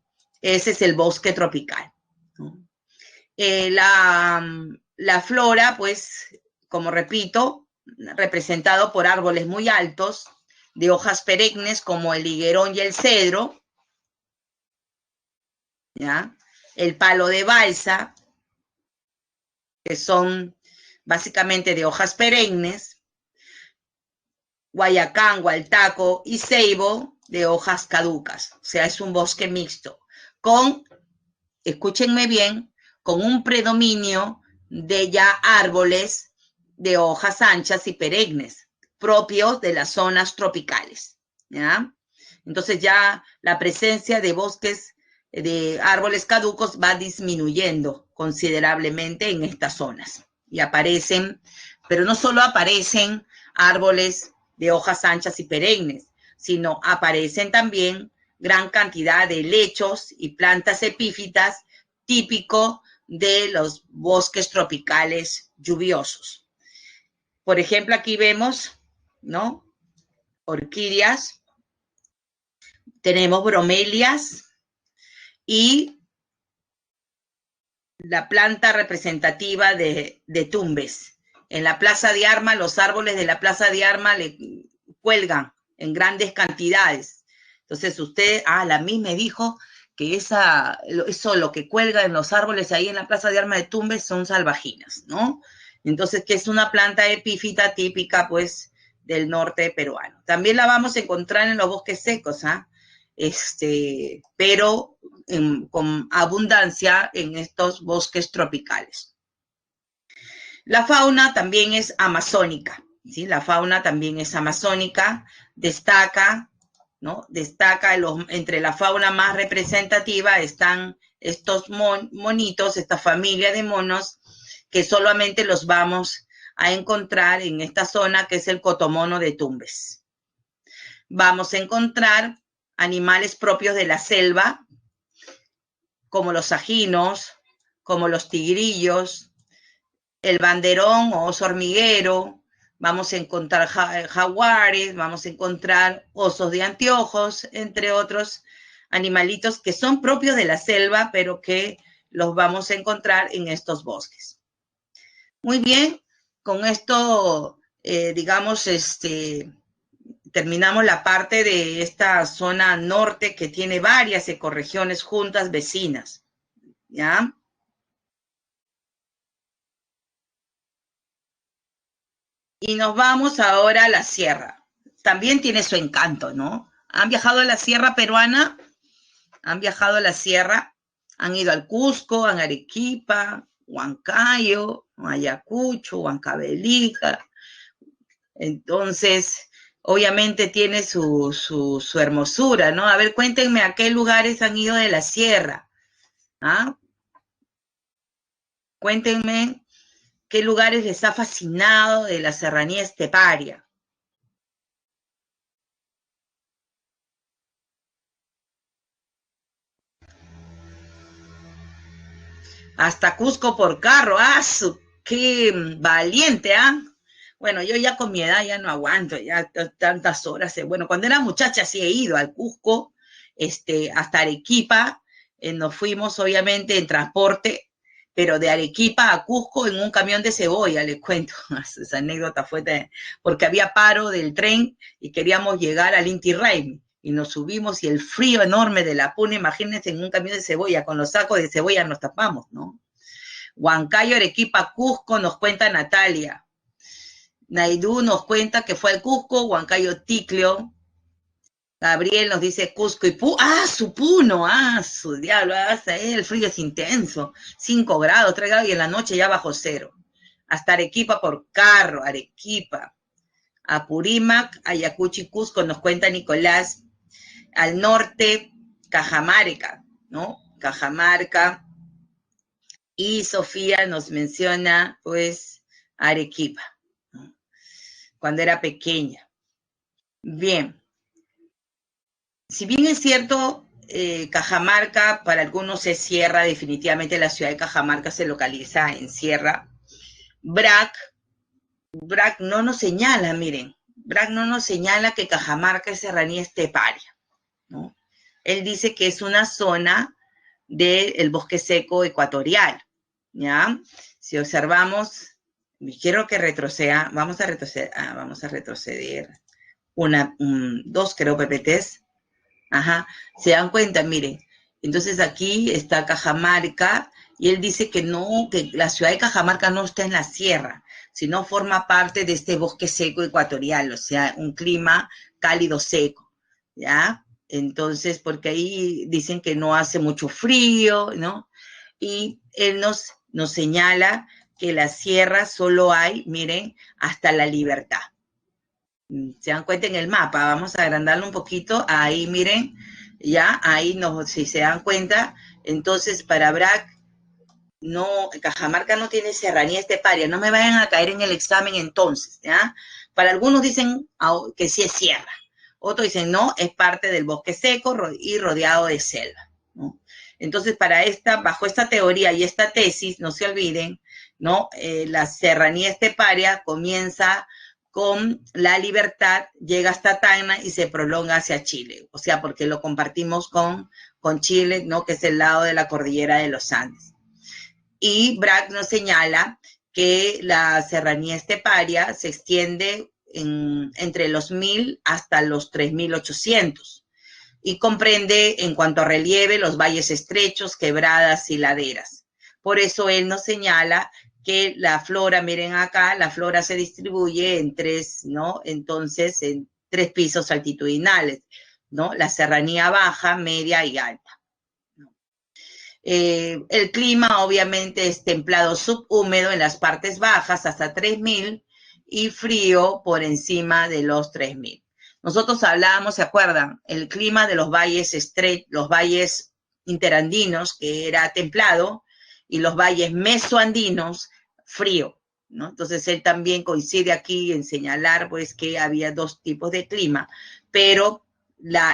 Speaker 1: es el bosque tropical, ¿no? La flora, pues, como repito, representado por árboles muy altos, de hojas perennes como el higuerón y el cedro, ¿ya? El palo de balsa, que son básicamente de hojas perennes, guayacán, hualtaco y ceibo de hojas caducas. O sea, es un bosque mixto con, escúchenme bien, con un predominio de ya árboles de hojas anchas y perennes, propios de las zonas tropicales, ¿ya? Entonces ya la presencia de bosques de árboles caducos va disminuyendo considerablemente en estas zonas. Y aparecen, pero no solo aparecen árboles de hojas anchas y perennes, sino aparecen también gran cantidad de helechos y plantas epífitas típico de los bosques tropicales lluviosos. Por ejemplo, aquí vemos, ¿no? Orquídeas, tenemos bromelias y la planta representativa de Tumbes. En la Plaza de Armas, los árboles de la Plaza de Armas le cuelgan en grandes cantidades. Entonces usted, la mí me dijo que eso lo que cuelga en los árboles ahí en la Plaza de Armas de Tumbes son salvajinas, ¿no? Entonces, que es una planta epífita típica, pues, del norte peruano. También la vamos a encontrar en los bosques secos, pero con abundancia en estos bosques tropicales. La fauna también es amazónica, ¿sí? La fauna también es amazónica, destaca, ¿no? Destaca entre la fauna más representativa están estos monitos, esta familia de monos, que solamente los vamos a encontrar en esta zona que es el cotomono de Tumbes. Vamos a encontrar animales propios de la selva, como los sajinos, como los tigrillos, el banderón o oso hormiguero, vamos a encontrar jaguares, vamos a encontrar osos de anteojos, entre otros animalitos que son propios de la selva, pero que los vamos a encontrar en estos bosques. Muy bien, con esto, terminamos la parte de esta zona norte que tiene varias ecorregiones juntas vecinas, ¿ya? Y nos vamos ahora a la sierra. También tiene su encanto, ¿no? ¿Han viajado a la sierra peruana? ¿Han viajado a la sierra? Han ido al Cusco, a Arequipa, Huancayo, Ayacucho, Huancavelica. Entonces, obviamente tiene su hermosura, ¿no? A ver, cuéntenme a qué lugares han ido de la sierra. Cuéntenme qué lugares les ha fascinado de la serranía esteparia. Hasta Cusco por carro, qué valiente, Bueno, yo ya con mi edad ya no aguanto, ya tantas horas. Bueno, cuando era muchacha sí he ido al Cusco, hasta Arequipa, nos fuimos obviamente en transporte, pero de Arequipa a Cusco en un camión de cebolla, les cuento. Esa anécdota fue porque había paro del tren y queríamos llegar al Inti Raymi. Y nos subimos y el frío enorme de la Puna, imagínense en un camión de cebolla, con los sacos de cebolla nos tapamos, ¿no? Huancayo, Arequipa, Cusco, nos cuenta Natalia. Naidú nos cuenta que fue al Cusco, Huancayo, Ticlio. Gabriel nos dice Cusco y su Puno, su diablo, el frío es intenso, 5 grados, 3 grados y en la noche ya bajo cero. Hasta Arequipa por carro, Arequipa. Apurímac, Ayacucho y Cusco, nos cuenta Nicolás. Al norte, Cajamarca, ¿no? Cajamarca. Y Sofía nos menciona, pues, Arequipa, ¿no? Cuando era pequeña. Bien. Si bien es cierto, Cajamarca para algunos es sierra, definitivamente la ciudad de Cajamarca se localiza en sierra. Brac no nos señala, miren, Brac no nos señala que Cajamarca es serranía esteparia, ¿no? Él dice que es una zona del bosque seco ecuatorial, ¿ya? Si observamos, quiero que retroceda, vamos a retroceder 2 creo PPTs, se dan cuenta, miren, entonces aquí está Cajamarca y él dice que no, que la ciudad de Cajamarca no está en la sierra, sino forma parte de este bosque seco ecuatorial, o sea, un clima cálido seco, ¿ya? Entonces, porque ahí dicen que no hace mucho frío, ¿no? Y él nos señala que la sierra solo hay, miren, hasta La Libertad. Se dan cuenta en el mapa, vamos a agrandarlo un poquito, ahí miren, Ya, ahí no, si se dan cuenta, entonces para BRAC, no, Cajamarca no tiene serranía esteparia, no me vayan a caer en el examen entonces, ¿ya? Para algunos dicen que sí es sierra, otros dicen no, es parte del bosque seco y rodeado de selva, ¿no? Entonces, bajo esta teoría y esta tesis, no se olviden, ¿no? La serranía esteparia comienza con La Libertad, llega hasta Tacna y se prolonga hacia Chile, o sea, porque lo compartimos con Chile, ¿no? Que es el lado de la cordillera de los Andes. Y BRAC nos señala que la serranía esteparia se extiende entre los 1000 hasta los 3800 y comprende en cuanto a relieve los valles estrechos, quebradas y laderas. Por eso él nos señala que la flora, miren acá, la flora se distribuye en tres, ¿no? Entonces, en 3 pisos altitudinales, ¿no? La serranía baja, media y alta. El clima obviamente es templado subhúmedo en las partes bajas hasta 3000 y frío por encima de los 3000. Nosotros hablábamos, ¿se acuerdan? El clima de los valles los valles interandinos, que era templado, y los valles mesoandinos, frío, ¿no? Entonces él también coincide aquí en señalar pues que había 2 tipos de clima, pero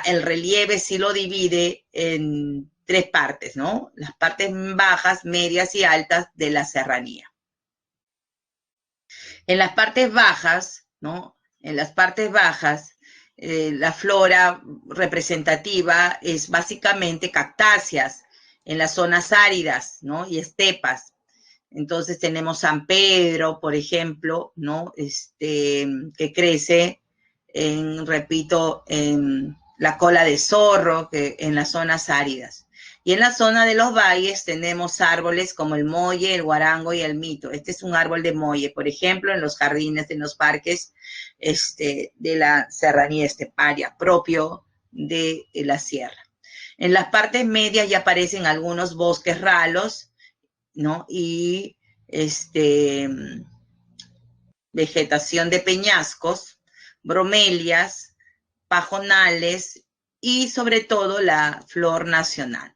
Speaker 1: el relieve sí lo divide en 3 partes, ¿no? Las partes bajas, medias y altas de la serranía. En las partes bajas, ¿no? En las partes bajas, la flora representativa es básicamente cactáceas en las zonas áridas, ¿no? Y estepas. Entonces tenemos San Pedro, por ejemplo, ¿no? Que crece repito, en la cola de zorro, que en las zonas áridas. Y en la zona de los valles tenemos árboles como el molle, el guarango y el mito. Este es un árbol de molle, por ejemplo, en los jardines, en los parques de la serranía esteparia, propio de la sierra. En las partes medias ya aparecen algunos bosques ralos, ¿no? Y vegetación de peñascos, bromelias, pajonales y sobre todo la flor nacional,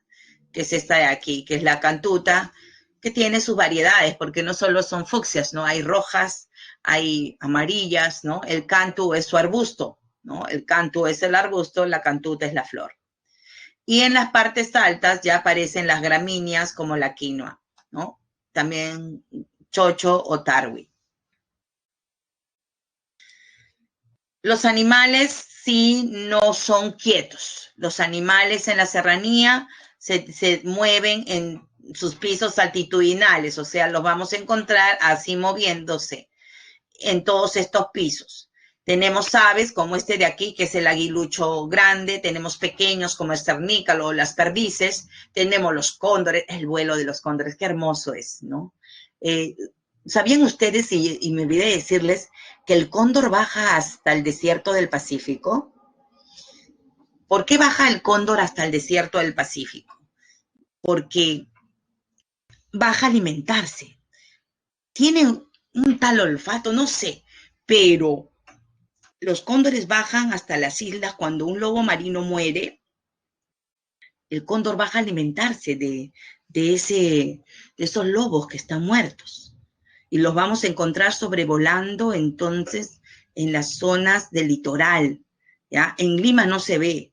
Speaker 1: que es esta de aquí, que es la cantuta, que tiene sus variedades, porque no solo son fucsias, ¿no? Hay rojas, hay amarillas, ¿no? El cantu es su arbusto, ¿no? El cantu es el arbusto, la cantuta es la flor. Y en las partes altas ya aparecen las gramíneas como la quinoa, ¿no? También chocho o tarwi. Los animales sí no son quietos. Los animales en la serranía se mueven en sus pisos altitudinales, o sea, los vamos a encontrar así moviéndose en todos estos pisos. Tenemos aves como este de aquí, que es el aguilucho grande, tenemos pequeños como el cernícalo o las perdices, tenemos los cóndores, el vuelo de los cóndores, qué hermoso es, ¿no? ¿Sabían ustedes, y me olvidé decirles, que el cóndor baja hasta el desierto del Pacífico? ¿Por qué baja el cóndor hasta el desierto del Pacífico? Porque baja a alimentarse. Tiene un tal olfato, no sé, pero los cóndores bajan hasta las islas cuando un lobo marino muere. El cóndor baja a alimentarse de esos lobos que están muertos. Y los vamos a encontrar sobrevolando entonces en las zonas del litoral, ¿ya? En Lima no se ve,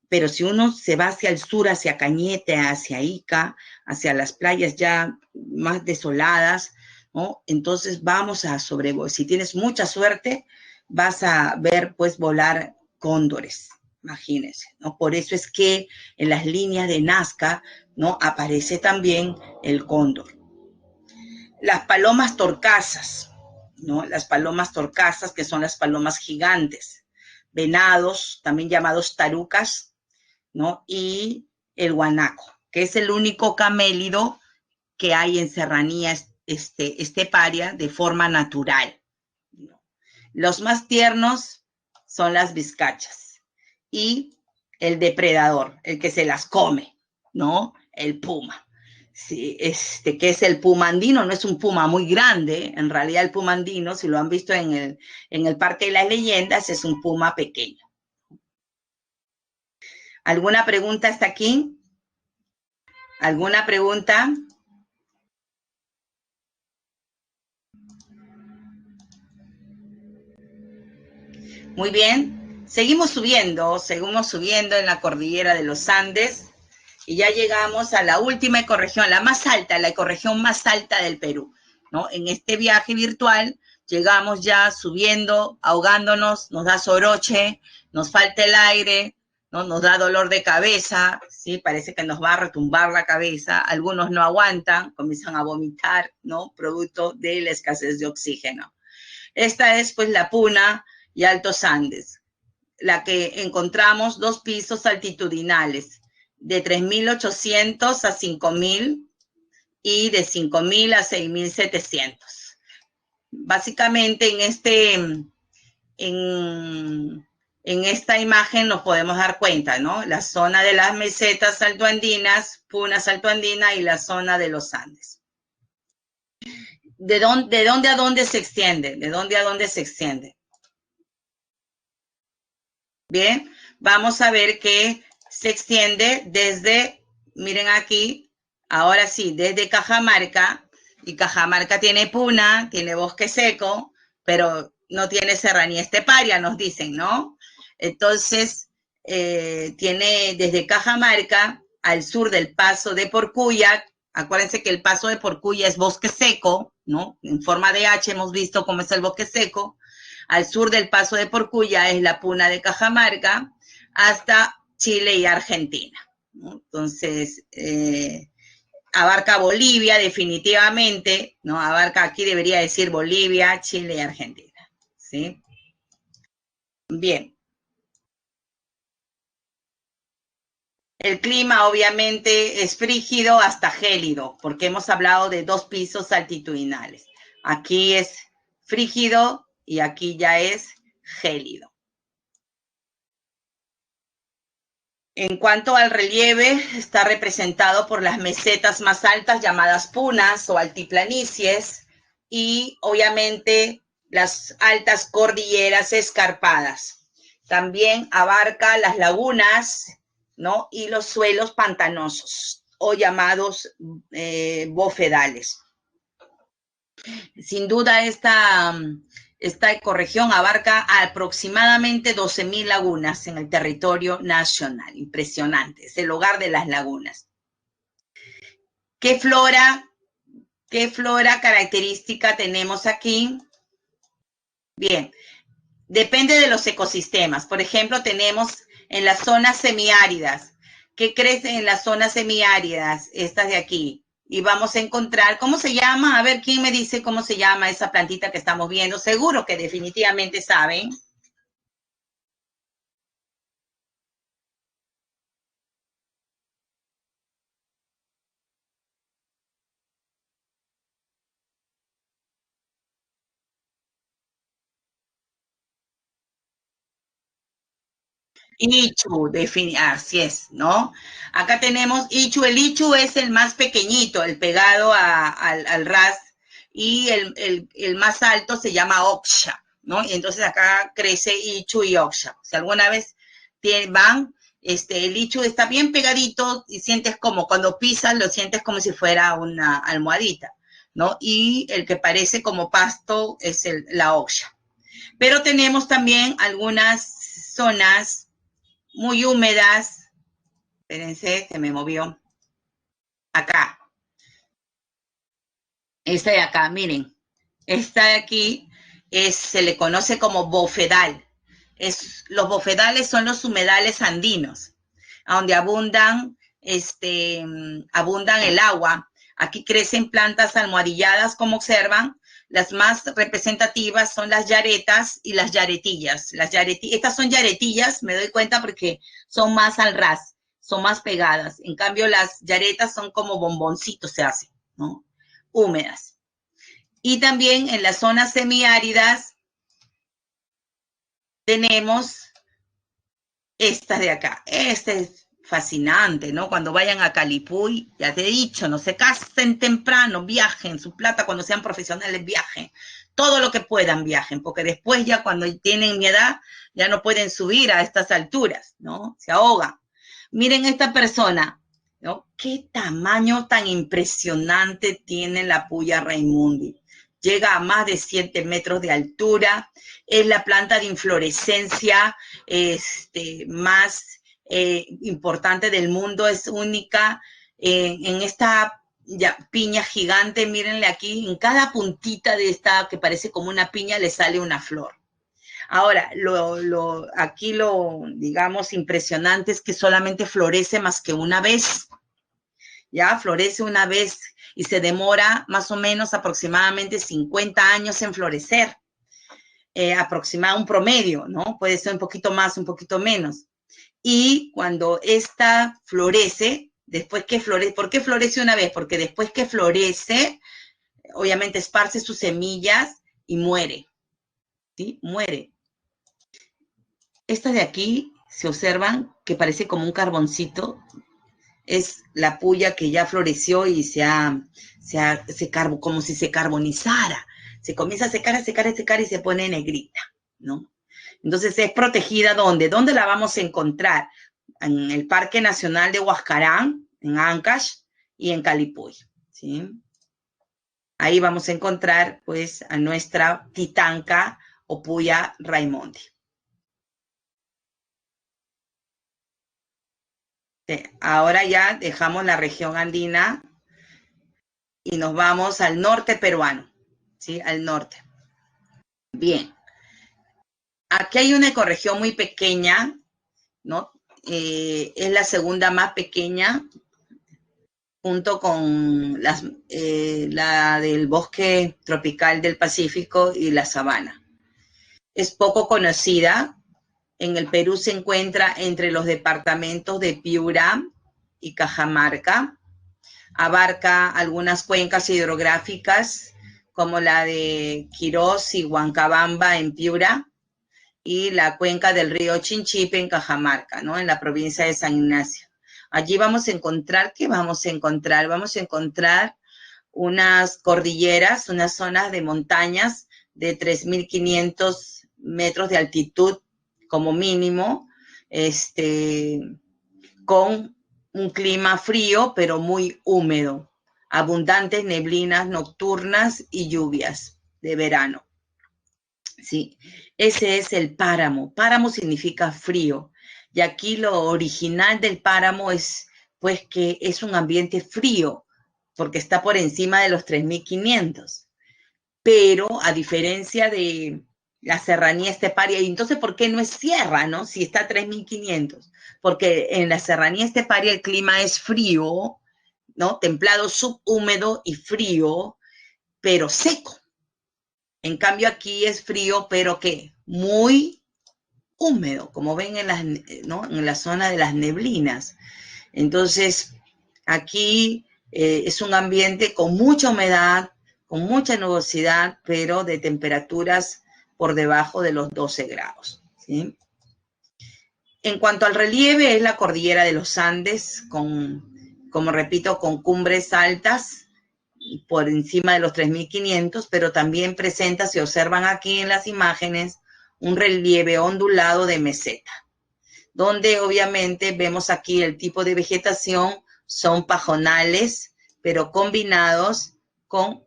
Speaker 1: pero si uno se va hacia el sur, hacia Cañete, hacia Ica, hacia las playas ya más desoladas, ¿no? Entonces vamos a sobrevolar. Si tienes mucha suerte, vas a ver pues volar cóndores, imagínense, ¿no? Por eso es que en las líneas de Nazca, ¿no? Aparece también el cóndor. Las palomas torcasas, ¿no? Las palomas torcasas, que son las palomas gigantes, venados, también llamados tarucas, ¿no? Y el guanaco, que es el único camélido que hay en serranía esteparia de forma natural, ¿no? Los más tiernos son las vizcachas y el depredador, el que se las come, ¿no? El puma. Sí, que es el puma andino, no es un puma muy grande, en realidad el puma andino, si lo han visto en el Parque de las Leyendas, es un puma pequeño. ¿Alguna pregunta hasta aquí? ¿Alguna pregunta? Muy bien. Seguimos subiendo en la cordillera de los Andes y ya llegamos a la última ecorregión, la más alta, la ecorregión más alta del Perú, ¿no? En este viaje virtual llegamos ya subiendo, ahogándonos, nos da soroche, nos falta el aire, ¿no? Nos da dolor de cabeza, ¿sí? Parece que nos va a retumbar la cabeza, algunos no aguantan, comienzan a vomitar, ¿no? Producto de la escasez de oxígeno. Esta es pues la Puna y Altos Andes, la que encontramos 2 pisos altitudinales, de 3.800 a 5.000 y de 5.000 a 6.700. Básicamente en esta imagen nos podemos dar cuenta, ¿no? La zona de las mesetas altoandinas, Punas altoandina y la zona de los Andes. ¿De dónde a dónde se extiende? ¿De dónde a dónde se extiende? Bien, vamos a ver que se extiende desde, miren aquí, ahora sí, desde Cajamarca, y Cajamarca tiene puna, tiene bosque seco, pero no tiene serranía esteparia, nos dicen, ¿no? Entonces, tiene desde Cajamarca al sur del Paso de Porcuya, acuérdense que el Paso de Porcuya es bosque seco, ¿no? En forma de H hemos visto cómo es el bosque seco. Al sur del Paso de Porcuya es la Puna de Cajamarca, hasta Chile y Argentina, ¿no? Entonces, abarca Bolivia definitivamente, ¿no? Abarca, aquí debería decir Bolivia, Chile y Argentina, ¿sí? Bien. El clima obviamente es frígido hasta gélido, porque hemos hablado de 2 pisos altitudinales. Aquí es frígido y aquí ya es gélido. En cuanto al relieve, está representado por las mesetas más altas llamadas punas o altiplanicies y obviamente las altas cordilleras escarpadas. También abarca las lagunas, ¿no? Y los suelos pantanosos o llamados bofedales. Sin duda esta ecorregión abarca aproximadamente 12.000 lagunas en el territorio nacional. Impresionante, es el hogar de las lagunas. ¿Qué flora característica tenemos aquí? Bien, depende de los ecosistemas. Por ejemplo, tenemos en las zonas semiáridas. ¿Qué crecen en las zonas semiáridas? Estas de aquí. Y vamos a encontrar, ¿cómo se llama? A ver, ¿quién me dice cómo se llama esa plantita que estamos viendo? Seguro que definitivamente saben. Ichu, así es, ¿no? Acá tenemos Ichu. El Ichu es el más pequeñito, el pegado al ras, y el más alto se llama Oxha, ¿no? Y entonces acá crece Ichu y Oxha. Si alguna vez van, el Ichu está bien pegadito y sientes como, cuando pisas, lo sientes como si fuera una almohadita, ¿no? Y el que parece como pasto es la Oxha. Pero tenemos también algunas zonas muy húmedas. Espérense, se me movió. Acá. Esta de acá, miren. Esta de aquí se le conoce como bofedal. Los bofedales son los humedales andinos, donde abundan el agua. Aquí crecen plantas almohadilladas, como observan. Las más representativas son las yaretas y las yaretillas. Estas son yaretillas, me doy cuenta porque son más al ras, son más pegadas. En cambio, las yaretas son como bomboncitos, se hacen, ¿no? Húmedas. Y también en las zonas semiáridas tenemos estas de acá. Este es fascinante, ¿no? Cuando vayan a Calipuy, ya te he dicho, no se casen temprano, viajen, su plata cuando sean profesionales, viajen. Todo lo que puedan, viajen, porque después ya cuando tienen mi edad, ya no pueden subir a estas alturas, ¿no? Se ahogan. Miren esta persona, ¿no? Qué tamaño tan impresionante tiene la puya raimundi. Llega a más de 7 metros de altura, es la planta de inflorescencia más importante del mundo, es única en esta piña gigante. Mírenle aquí, en cada puntita de esta que parece como una piña le sale una flor. Ahora, aquí lo, digamos, impresionante es que solamente florece más que una vez. Ya florece una vez y se demora más o menos aproximadamente 50 años en florecer. Un promedio, ¿no? Puede ser un poquito más, un poquito menos. Y cuando esta florece, después que florece, ¿por qué florece una vez? Porque después que florece, obviamente esparce sus semillas y muere, ¿sí? Muere. Esta de aquí, se observan que parece como un carboncito, es la puya que ya floreció y como si se carbonizara. Se comienza a secar, a secar, a secar y se pone negrita, ¿no? Entonces es protegida, ¿dónde? ¿Dónde la vamos a encontrar? En el Parque Nacional de Huascarán, en Ancash y en Calipuy, ¿sí? Ahí vamos a encontrar, pues, a nuestra titanca o puya raimondi. Ahora ya dejamos la región andina y nos vamos al norte peruano, ¿sí? Al norte. Bien. Aquí hay una ecorregión muy pequeña, ¿no? Es la segunda más pequeña, junto con la del bosque tropical del Pacífico y la sabana. Es poco conocida. En el Perú se encuentra entre los departamentos de Piura y Cajamarca. Abarca algunas cuencas hidrográficas como la de Quirós y Huancabamba en Piura y la cuenca del río Chinchipe en Cajamarca, ¿no? En la provincia de San Ignacio. Allí vamos a encontrar, ¿qué vamos a encontrar? Vamos a encontrar unas cordilleras, unas zonas de montañas de 3.500 metros de altitud como mínimo, con un clima frío, pero muy húmedo, abundantes neblinas nocturnas y lluvias de verano. Sí, ese es el páramo. Páramo significa frío. Y aquí lo original del páramo es, pues, que es un ambiente frío, porque está por encima de los 3.500. Pero a diferencia de la serranía esteparia, y entonces, ¿por qué no es sierra, no? Si está a 3.500. Porque en la serranía esteparia el clima es frío, ¿no? Templado, subhúmedo y frío, pero seco. En cambio aquí es frío, pero ¿qué? Muy húmedo, como ven ¿no? En la zona de las neblinas. Entonces, aquí es un ambiente con mucha humedad, con mucha nubosidad, pero de temperaturas por debajo de los 12 grados, ¿sí? En cuanto al relieve, es la cordillera de los Andes, como repito, con cumbres altas, por encima de los 3.500, pero también presenta, se observan aquí en las imágenes, un relieve ondulado de meseta, donde obviamente vemos aquí el tipo de vegetación, son pajonales, pero combinados con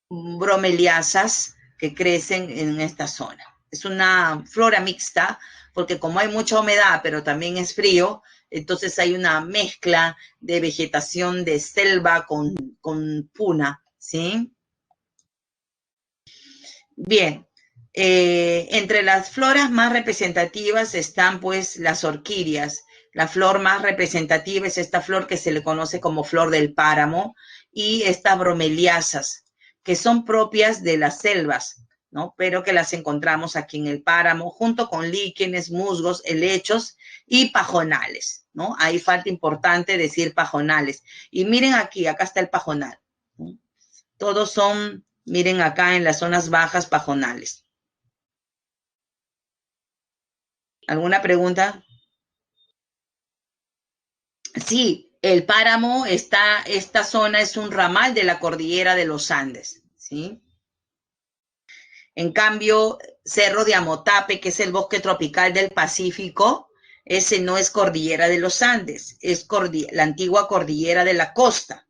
Speaker 1: bromeliasas que crecen en esta zona. Es una flora mixta, porque como hay mucha humedad, pero también es frío, entonces hay una mezcla de vegetación de selva con puna, ¿sí? Bien, entre las floras más representativas están pues las orquídeas. La flor más representativa es esta flor que se le conoce como flor del páramo y estas bromeliasas, que son propias de las selvas, ¿no? Pero que las encontramos aquí en el páramo, junto con líquenes, musgos, helechos y pajonales, ¿no? Ahí falta importante decir pajonales. Y miren aquí, acá está el pajonal, ¿no? Todos son, miren acá en las zonas bajas, pajonales. ¿Alguna pregunta? Sí, el páramo esta zona es un ramal de la cordillera de los Andes, ¿sí? En cambio, Cerro de Amotape, que es el bosque tropical del Pacífico, ese no es cordillera de los Andes, es la antigua cordillera de la costa,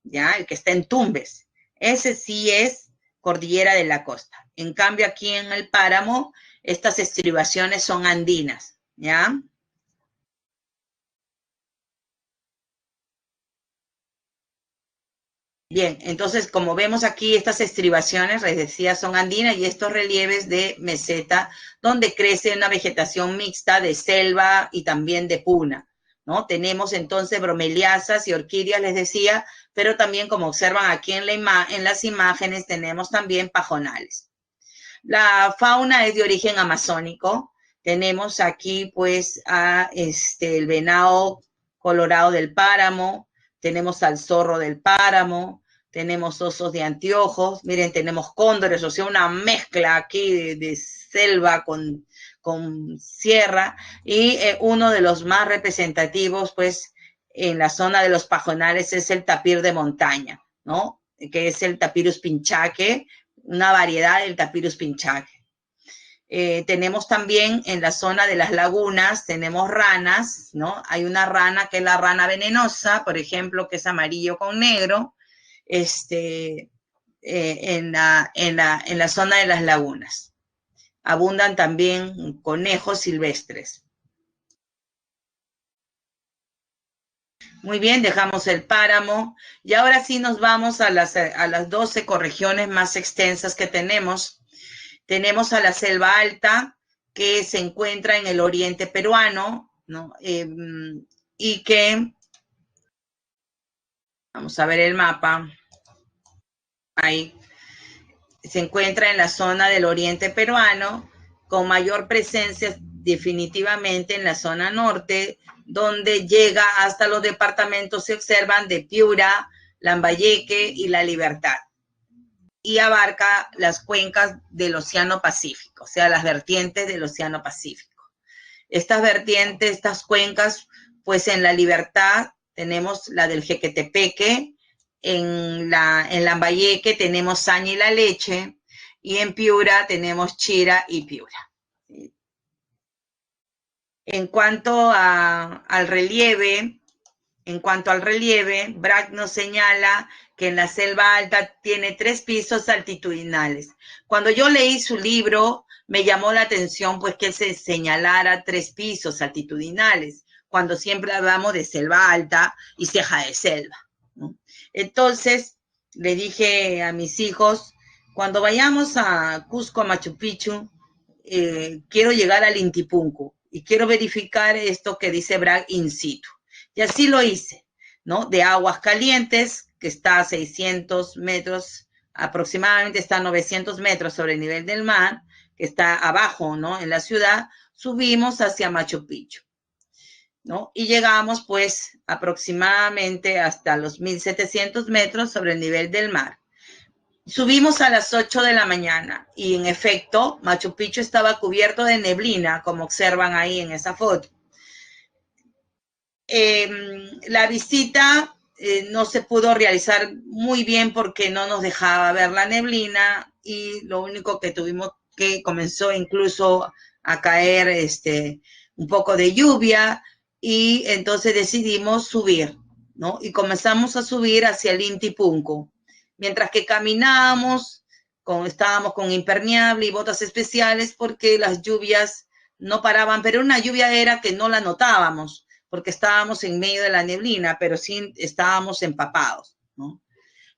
Speaker 1: ¿ya? El que está en Tumbes. Ese sí es cordillera de la costa. En cambio, aquí en el páramo, estas estribaciones son andinas, ¿ya? Bien, entonces, como vemos aquí, estas estribaciones, les decía, son andinas y estos relieves de meseta, donde crece una vegetación mixta de selva y también de puna, ¿no? Tenemos entonces bromeliasas y orquídeas, les decía, pero también, como observan aquí en las imágenes, tenemos también pajonales. La fauna es de origen amazónico. Tenemos aquí, pues, el venado colorado del páramo, tenemos al zorro del páramo, tenemos osos de anteojos, miren, tenemos cóndores, o sea, una mezcla aquí de selva con sierra, y uno de los más representativos, pues, en la zona de los pajonales es el tapir de montaña, ¿no? Que es el Tapirus pinchaque, una variedad del Tapirus pinchaque. Tenemos también en la zona de las lagunas, tenemos ranas, ¿no? Hay una rana que es la rana venenosa, por ejemplo, que es amarillo con negro, en la zona de las lagunas. Abundan también conejos silvestres. Muy bien, dejamos el páramo y ahora sí nos vamos a las 12 ecorregiones más extensas que tenemos. Tenemos a la selva alta, que se encuentra en el oriente peruano, ¿no? Y que, vamos a ver el mapa, ahí, se encuentra en la zona del oriente peruano, con mayor presencia definitivamente en la zona norte, donde llega hasta los departamentos, se observan, de Piura, Lambayeque y La Libertad. Y abarca las cuencas del Océano Pacífico, o sea, las vertientes del Océano Pacífico. Estas vertientes, estas cuencas, pues en La Libertad tenemos la del Jequetepeque, en Lambayeque tenemos Saña y La Leche, y en Piura tenemos Chira y Piura. En cuanto al relieve, Braque nos señala que en la selva alta tiene 3 pisos altitudinales. Cuando yo leí su libro, me llamó la atención pues que se señalara 3 pisos altitudinales, cuando siempre hablamos de selva alta y ceja de selva, ¿no? Entonces, le dije a mis hijos, cuando vayamos a Cusco, a Machu Picchu, quiero llegar al Intipunku y quiero verificar esto que dice Braque in situ. Y así lo hice, ¿no? De Aguas Calientes, que está a 600 metros, aproximadamente está a 900 metros sobre el nivel del mar, que está abajo, ¿no? En la ciudad, subimos hacia Machu Picchu, ¿no? Y llegamos, pues, aproximadamente hasta los 1700 metros sobre el nivel del mar. Subimos a las 8 de la mañana y, en efecto, Machu Picchu estaba cubierto de neblina, como observan ahí en esa foto. La visita no se pudo realizar muy bien porque no nos dejaba ver la neblina y lo único que tuvimos que comenzó incluso a caer un poco de lluvia y entonces decidimos subir, ¿no? Y comenzamos a subir hacia el Intipunku. Mientras que caminábamos, estábamos con impermeable y botas especiales porque las lluvias no paraban, pero una lluvia era que no la notábamos porque estábamos en medio de la neblina, pero sí estábamos empapados, ¿no?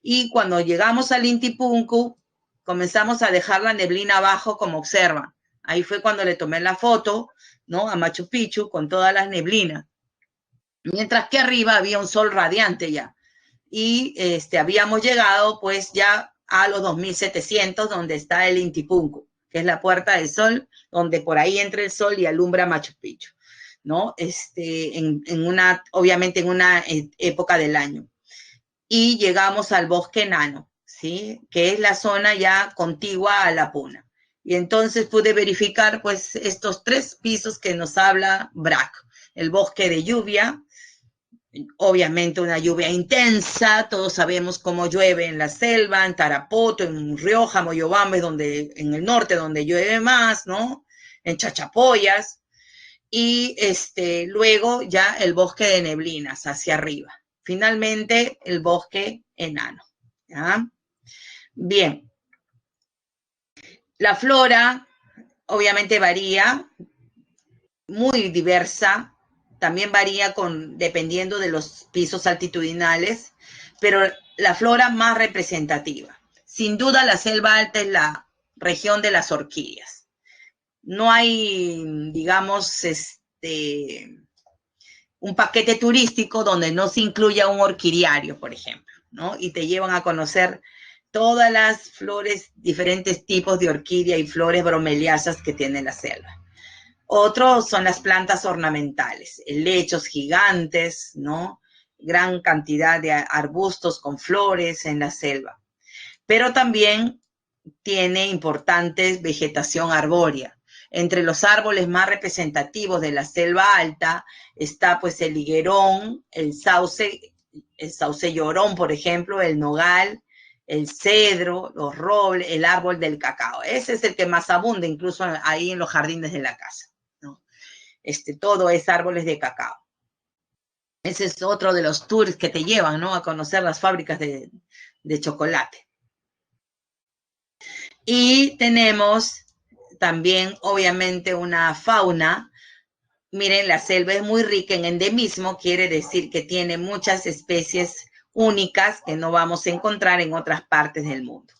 Speaker 1: Y cuando llegamos al Intipunku, comenzamos a dejar la neblina abajo, como observan. Ahí fue cuando le tomé la foto, ¿no? A Machu Picchu con todas las neblinas. Mientras que arriba había un sol radiante ya. Y habíamos llegado pues ya a los 2700, donde está el Intipunku, que es la Puerta del Sol, donde por ahí entra el sol y alumbra Machu Picchu, ¿no? Obviamente en una época del año. Y llegamos al bosque enano, ¿sí? Que es la zona ya contigua a la Puna. Y entonces pude verificar, pues, estos 3 pisos que nos habla Braque. El bosque de lluvia, obviamente una lluvia intensa, todos sabemos cómo llueve en la selva, en Tarapoto, en Rioja, Moyobamba, en el norte donde llueve más, ¿no? En Chachapoyas. y luego ya el bosque de neblinas hacia arriba. Finalmente, el bosque enano. ¿Ya? Bien, la flora obviamente varía, muy diversa, también varía dependiendo de los pisos altitudinales, pero la flora más representativa. Sin duda, la selva alta es la región de las orquídeas. No hay, digamos, un paquete turístico donde no se incluya un orquidiario, por ejemplo, ¿no? Y te llevan a conocer todas las flores, diferentes tipos de orquídea y flores bromeliáceas que tiene la selva. Otros son las plantas ornamentales, helechos gigantes, ¿no? Gran cantidad de arbustos con flores en la selva. Pero también tiene importante vegetación arbórea. Entre los árboles más representativos de la selva alta está pues el higuerón, el sauce llorón, por ejemplo, el nogal, el cedro, los robles, el árbol del cacao. Ese es el que más abunda, incluso ahí en los jardines de la casa, ¿no? Todo es árboles de cacao. Ese es otro de los tours que te llevan, ¿no? A conocer las fábricas de chocolate. Y tenemos también, obviamente, una fauna. Miren, la selva es muy rica en endemismo, quiere decir que tiene muchas especies únicas que no vamos a encontrar en otras partes del mundo.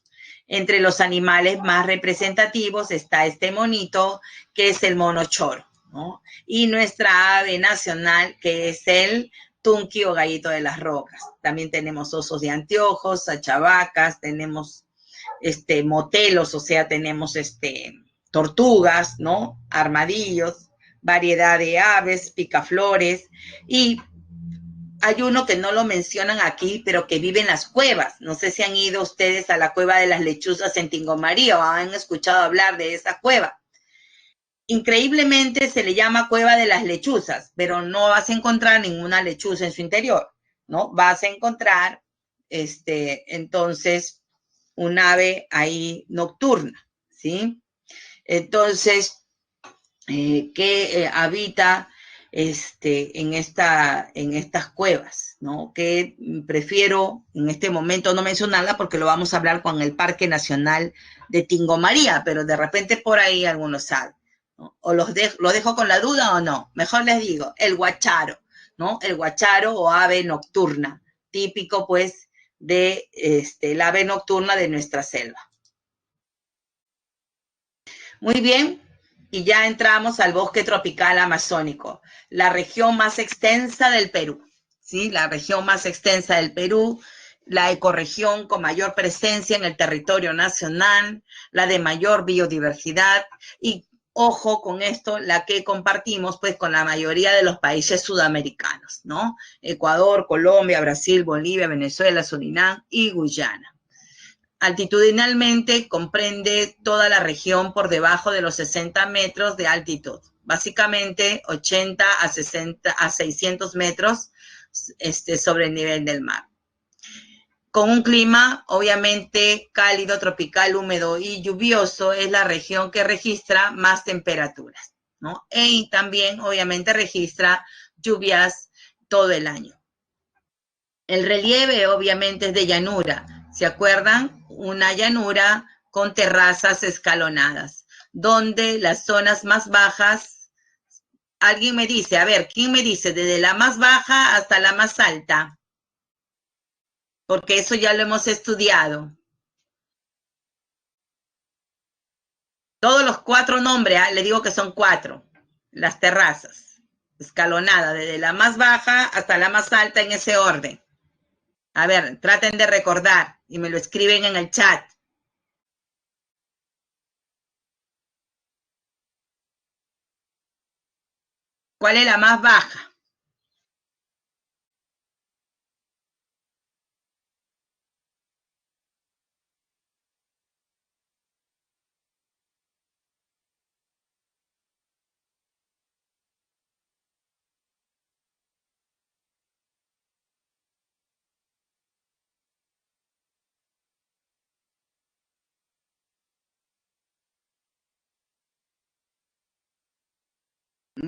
Speaker 1: Entre los animales más representativos está este monito, que es el mono choro, ¿no? Y nuestra ave nacional, que es el tunqui o gallito de las rocas. También tenemos osos de anteojos, achavacas, tenemos motelos, o sea, tenemos tortugas, ¿no? Armadillos, variedad de aves, picaflores, y hay uno que no lo mencionan aquí, pero que vive en las cuevas. No sé si han ido ustedes a la cueva de las lechuzas en Tingomaría o han escuchado hablar de esa cueva. Increíblemente se le llama cueva de las lechuzas, pero no vas a encontrar ninguna lechuza en su interior, ¿no? Vas a encontrar, entonces, un ave ahí nocturna, ¿sí? Entonces, que habita en estas cuevas, ¿no? Que prefiero en este momento no mencionarla porque lo vamos a hablar con el Parque Nacional de Tingomaría, pero de repente por ahí algunos saben, ¿no? O lo dejo con la duda o no. Mejor les digo, el guacharo, ¿no? El guacharo o ave nocturna, típico pues de el ave nocturna de nuestra selva. Muy bien, y ya entramos al bosque tropical amazónico, la región más extensa del Perú, ¿sí? La región más extensa del Perú, la ecorregión con mayor presencia en el territorio nacional, la de mayor biodiversidad y, ojo con esto, la que compartimos pues con la mayoría de los países sudamericanos, ¿no? Ecuador, Colombia, Brasil, Bolivia, Venezuela, Surinam y Guyana. Altitudinalmente comprende toda la región por debajo de los 60 metros de altitud, básicamente 80 a 60 a 600 metros sobre el nivel del mar. Con un clima obviamente cálido, tropical, húmedo y lluvioso, es la región que registra más temperaturas, ¿no? Y también obviamente registra lluvias todo el año. El relieve obviamente es de llanura. ¿Se acuerdan? Una llanura con terrazas escalonadas, donde las zonas más bajas, alguien me dice, a ver, ¿quién me dice? Desde la más baja hasta la más alta, porque eso ya lo hemos estudiado. Todos los 4 nombres, le digo que son 4, las terrazas, escalonadas, desde la más baja hasta la más alta en ese orden. A ver, traten de recordar y me lo escriben en el chat. ¿Cuál es la más baja?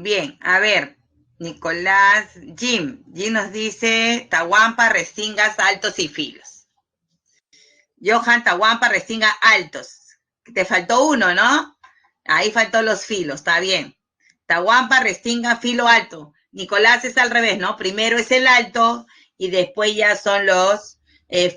Speaker 1: Bien, a ver, Nicolás, Jim nos dice Tahuampa, Restingas, altos y filos. Johan, Tahuampa, Restinga, altos. Te faltó uno, ¿no? Ahí faltó los filos, está bien. Tahuampa, Restinga, filo alto. Nicolás es al revés, ¿no? Primero es el alto y después ya son los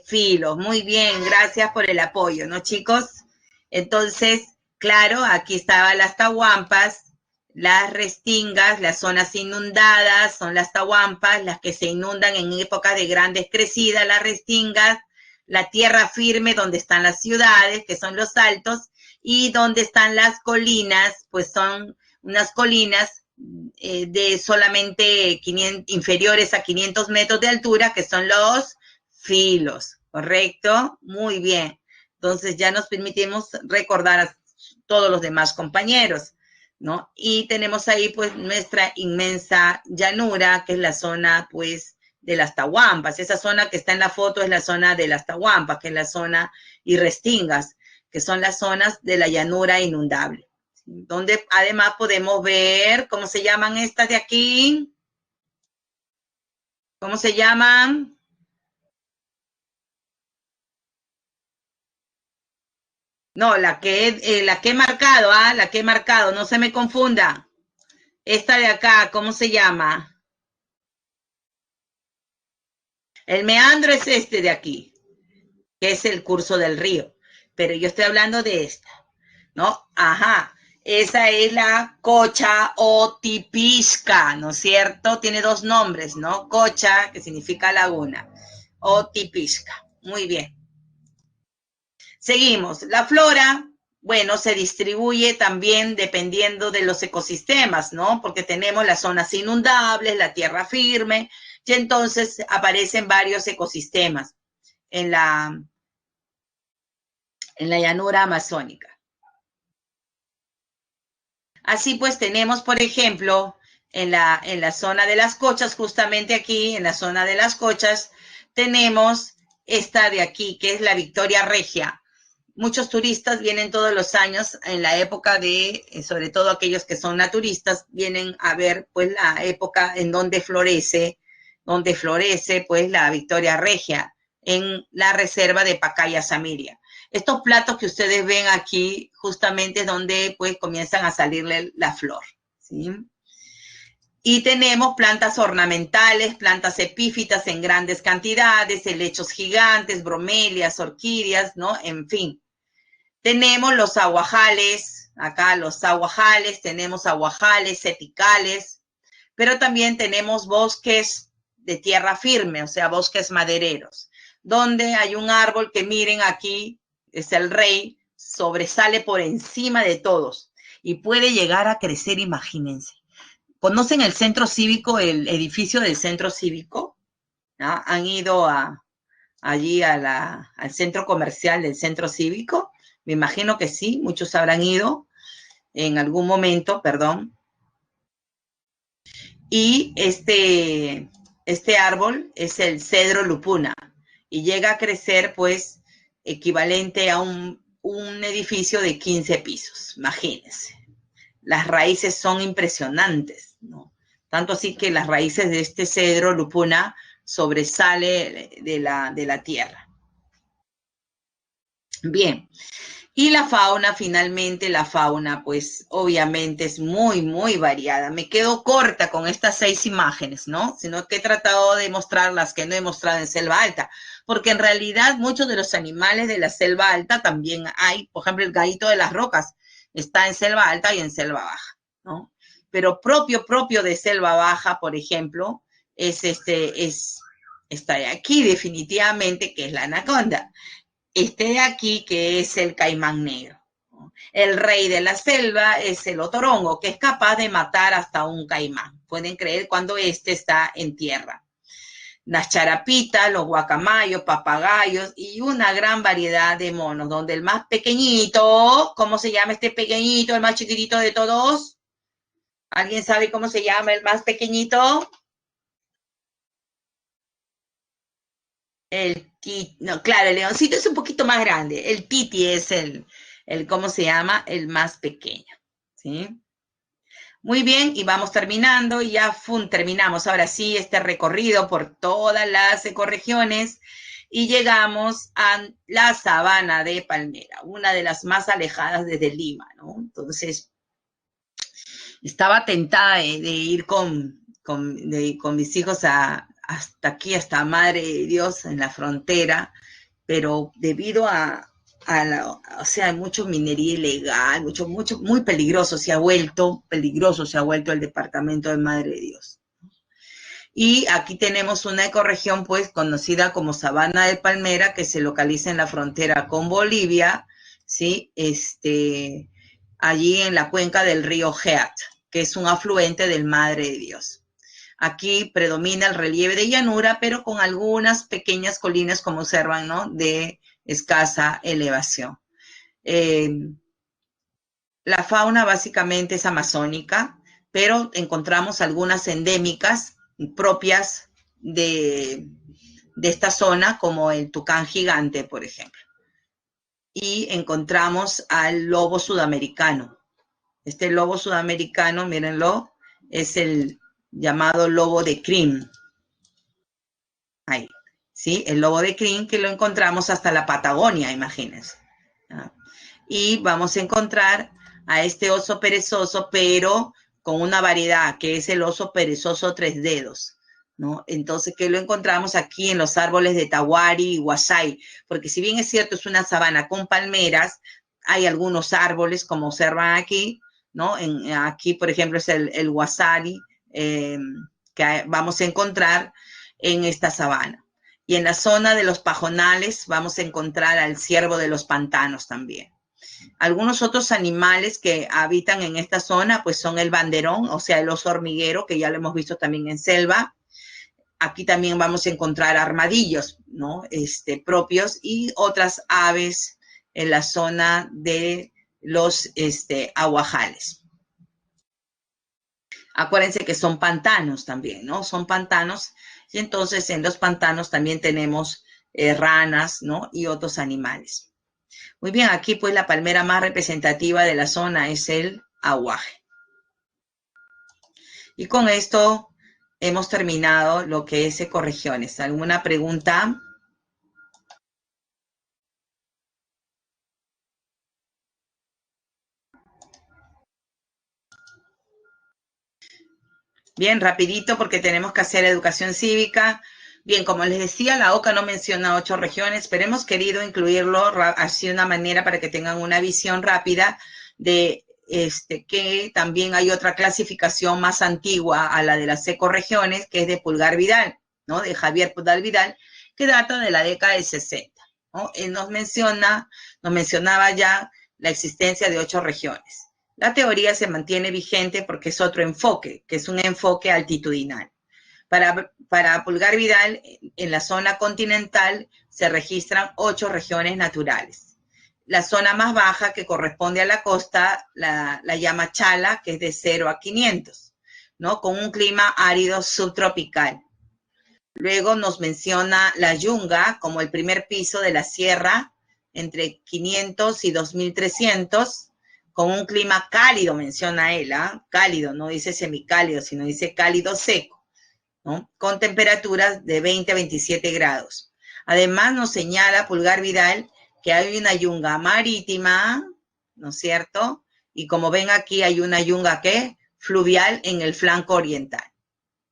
Speaker 1: filos. Muy bien, gracias por el apoyo, ¿no, chicos? Entonces, claro, aquí estaban las tahuampas, las restingas, las zonas inundadas, son las tahuampas, las que se inundan en épocas de grandes crecidas, las restingas, la tierra firme donde están las ciudades, que son los altos, y donde están las colinas, pues son unas colinas de solamente 500, inferiores a 500 metros de altura, que son los filos, ¿correcto? Muy bien. Entonces ya nos permitimos recordar a todos los demás compañeros, ¿no? Y tenemos ahí pues nuestra inmensa llanura, que es la zona pues de las tahuampas. Esa zona que está en la foto es la zona de las tahuampas, que es la zona y restingas, que son las zonas de la llanura inundable, ¿sí? Donde además podemos ver, ¿cómo se llaman estas de aquí? ¿Cómo se llaman? No, la que he marcado, la que he marcado, no se me confunda. Esta de acá, ¿cómo se llama? El meandro es este de aquí, que es el curso del río. Pero yo estoy hablando de esta, ¿no? Ajá. Esa es la Cocha o Tipisca, ¿no es cierto? Tiene dos nombres, ¿no? Cocha, que significa laguna, o Tipisca. Muy bien. Seguimos. La flora, bueno, se distribuye también dependiendo de los ecosistemas, ¿no? Porque tenemos las zonas inundables, la tierra firme, y entonces aparecen varios ecosistemas en la llanura amazónica. Así pues tenemos, por ejemplo, en la zona de las Cochas, justamente aquí, en la zona de las Cochas, tenemos esta de aquí, que es la Victoria Regia. Muchos turistas vienen todos los años en la época de, sobre todo aquellos que son naturistas, vienen a ver pues la época en donde florece pues la Victoria Regia en la reserva de Pacaya Samiria. Estos platos que ustedes ven aquí justamente es donde pues comienzan a salirle la flor, ¿sí? Y tenemos plantas ornamentales, plantas epífitas en grandes cantidades, helechos gigantes, bromelias, orquídeas, ¿no? En fin. Tenemos los aguajales, acá los aguajales, tenemos aguajales, epicales, pero también tenemos bosques de tierra firme, o sea, bosques madereros, donde hay un árbol que miren aquí, es el rey, sobresale por encima de todos y puede llegar a crecer, imagínense. ¿Conocen el centro cívico, el edificio del centro cívico? ¿No? ¿Han ido allí al centro comercial del centro cívico? Me imagino que sí, muchos habrán ido en algún momento, perdón. Y este árbol es el cedro lupuna y llega a crecer pues equivalente a un edificio de 15 pisos, imagínense. Las raíces son impresionantes, ¿no? Tanto así que las raíces de este cedro lupuna sobresale de la tierra. Bien. Y la fauna, finalmente, la fauna, pues obviamente es muy, muy variada. Me quedo corta con estas 6 imágenes, ¿no? Sino que he tratado de mostrar las que no he mostrado en selva alta, porque en realidad muchos de los animales de la selva alta también hay, por ejemplo, el gallito de las rocas está en selva alta y en selva baja, ¿no? Pero propio de selva baja, por ejemplo, está de aquí definitivamente, que es la anaconda. Este de aquí, que es el caimán negro. El rey de la selva es el otorongo, que es capaz de matar hasta un caimán. Pueden creer cuando este está en tierra. Las charapitas, los guacamayos, papagayos y una gran variedad de monos, donde el más pequeñito, ¿cómo se llama este pequeñito, el más chiquitito de todos? ¿Alguien sabe cómo se llama el más pequeñito? No, claro, el leoncito es un poquito más grande. El titi es ¿cómo se llama? El más pequeño, ¿sí? Muy bien, y vamos terminando, y ya terminamos ahora sí este recorrido por todas las ecorregiones y llegamos a la sabana de Palmera, una de las más alejadas desde Lima, ¿no? Entonces, estaba tentada de ir con mis hijos hasta aquí, hasta Madre de Dios, en la frontera, pero debido o sea, hay mucho minería ilegal, muy peligroso peligroso se ha vuelto el departamento de Madre de Dios. Y aquí tenemos una ecorregión, pues, conocida como Sabana de Palmera, que se localiza en la frontera con Bolivia, ¿sí? Allí en la cuenca del río Jeat, que es un afluente del Madre de Dios. Aquí predomina el relieve de llanura, pero con algunas pequeñas colinas, como observan, ¿no? De escasa elevación. La fauna básicamente es amazónica, pero encontramos algunas endémicas propias de esta zona, como el tucán gigante, por ejemplo. Y encontramos al lobo sudamericano. Este lobo sudamericano, mírenlo, es el llamado lobo de crin. Ahí, ¿sí? El lobo de crin, que lo encontramos hasta la Patagonia, imagínense. ¿Ah? Y vamos a encontrar a este oso perezoso, pero con una variedad, que es el oso perezoso tres dedos, ¿no? Entonces, que lo encontramos aquí en los árboles de Tawari y Huasay, porque si bien es cierto, es una sabana con palmeras, hay algunos árboles, como observan aquí, ¿no? Aquí, por ejemplo, es el Huasari, que vamos a encontrar en esta sabana. Y en la zona de los pajonales vamos a encontrar al ciervo de los pantanos también. Algunos otros animales que habitan en esta zona, pues son el banderón, o sea, el oso hormiguero, que ya lo hemos visto también en selva. Aquí también vamos a encontrar armadillos, ¿no? Propios, y otras aves en la zona de los aguajales. Acuérdense que son pantanos también, ¿no? Son pantanos, y entonces en los pantanos también tenemos ranas, ¿no? Y otros animales. Muy bien, aquí pues la palmera más representativa de la zona es el aguaje. Y con esto hemos terminado lo que es ecorregiones. ¿Alguna pregunta? Bien, rapidito porque tenemos que hacer educación cívica. Bien, como les decía, la OCA no menciona 8 regiones, pero hemos querido incluirlo así de una manera para que tengan una visión rápida de que también hay otra clasificación más antigua a la de las ecorregiones, que es de Pulgar Vidal, ¿no? De Javier Pulgar Vidal, que data de la década de 60, ¿no? Él nos mencionaba ya la existencia de 8 regiones. La teoría se mantiene vigente porque es otro enfoque, que es un enfoque altitudinal. Para Pulgar Vidal, en la zona continental se registran 8 regiones naturales. La zona más baja, que corresponde a la costa, la llama Chala, que es de 0 a 500, ¿no? Con un clima árido subtropical. Luego nos menciona la Yunga como el primer piso de la sierra, entre 500 y 2300, con un clima cálido, menciona él, cálido, no dice semicálido, sino dice cálido seco, ¿no? Con temperaturas de 20 a 27 grados. Además nos señala Pulgar Vidal que hay una yunga marítima, ¿no es cierto? Y como ven aquí hay una yunga que fluvial en el flanco oriental.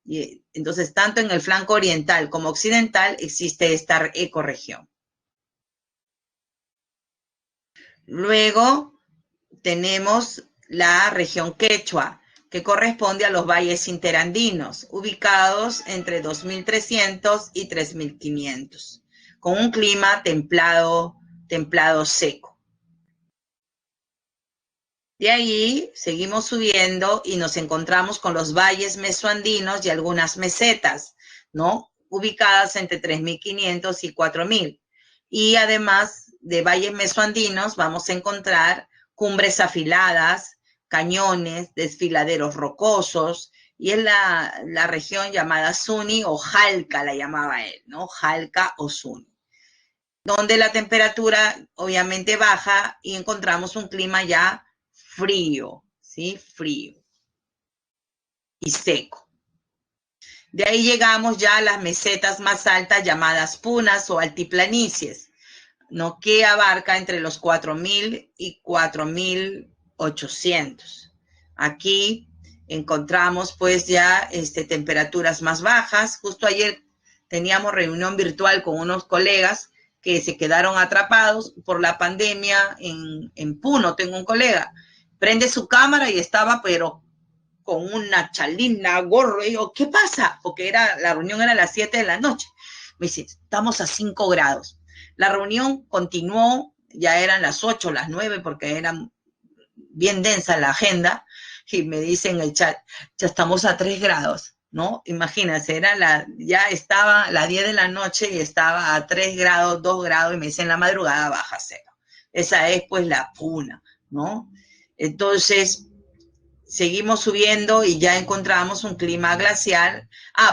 Speaker 1: Y entonces, tanto en el flanco oriental como occidental existe esta ecorregión. Luego tenemos la región Quechua, que corresponde a los valles interandinos, ubicados entre 2.300 y 3.500, con un clima templado seco. De ahí seguimos subiendo y nos encontramos con los valles mesoandinos y algunas mesetas, ¿no? Ubicadas entre 3.500 y 4.000. Y además de valles mesoandinos vamos a encontrar cumbres afiladas, cañones, desfiladeros rocosos, y es la región llamada Suni o Jalca, la llamaba él, ¿no? Jalca o Suni, donde la temperatura obviamente baja y encontramos un clima ya frío, ¿sí? Frío. y seco. De ahí llegamos ya a las mesetas más altas llamadas punas o altiplanicies, ¿no? Que abarca entre los 4.000 y 4.800. Aquí encontramos pues ya temperaturas más bajas. Justo ayer teníamos reunión virtual con unos colegas que se quedaron atrapados por la pandemia en Puno. Tengo un colega, prende su cámara y estaba pero con una chalina, gorro, y digo, ¿qué pasa? Porque la reunión era a las 7 de la noche. Me dice, estamos a 5 grados. La reunión continuó, ya eran las 8, las 9, porque era bien densa la agenda, y me dice en el chat, ya estamos a 3 grados, ¿no? Imagínense, ya estaba las 10 de la noche y estaba a 3 grados, 2 grados, y me dice en la madrugada baja cero. Esa es pues la Puna, ¿no? Entonces, seguimos subiendo y ya encontramos un clima glacial.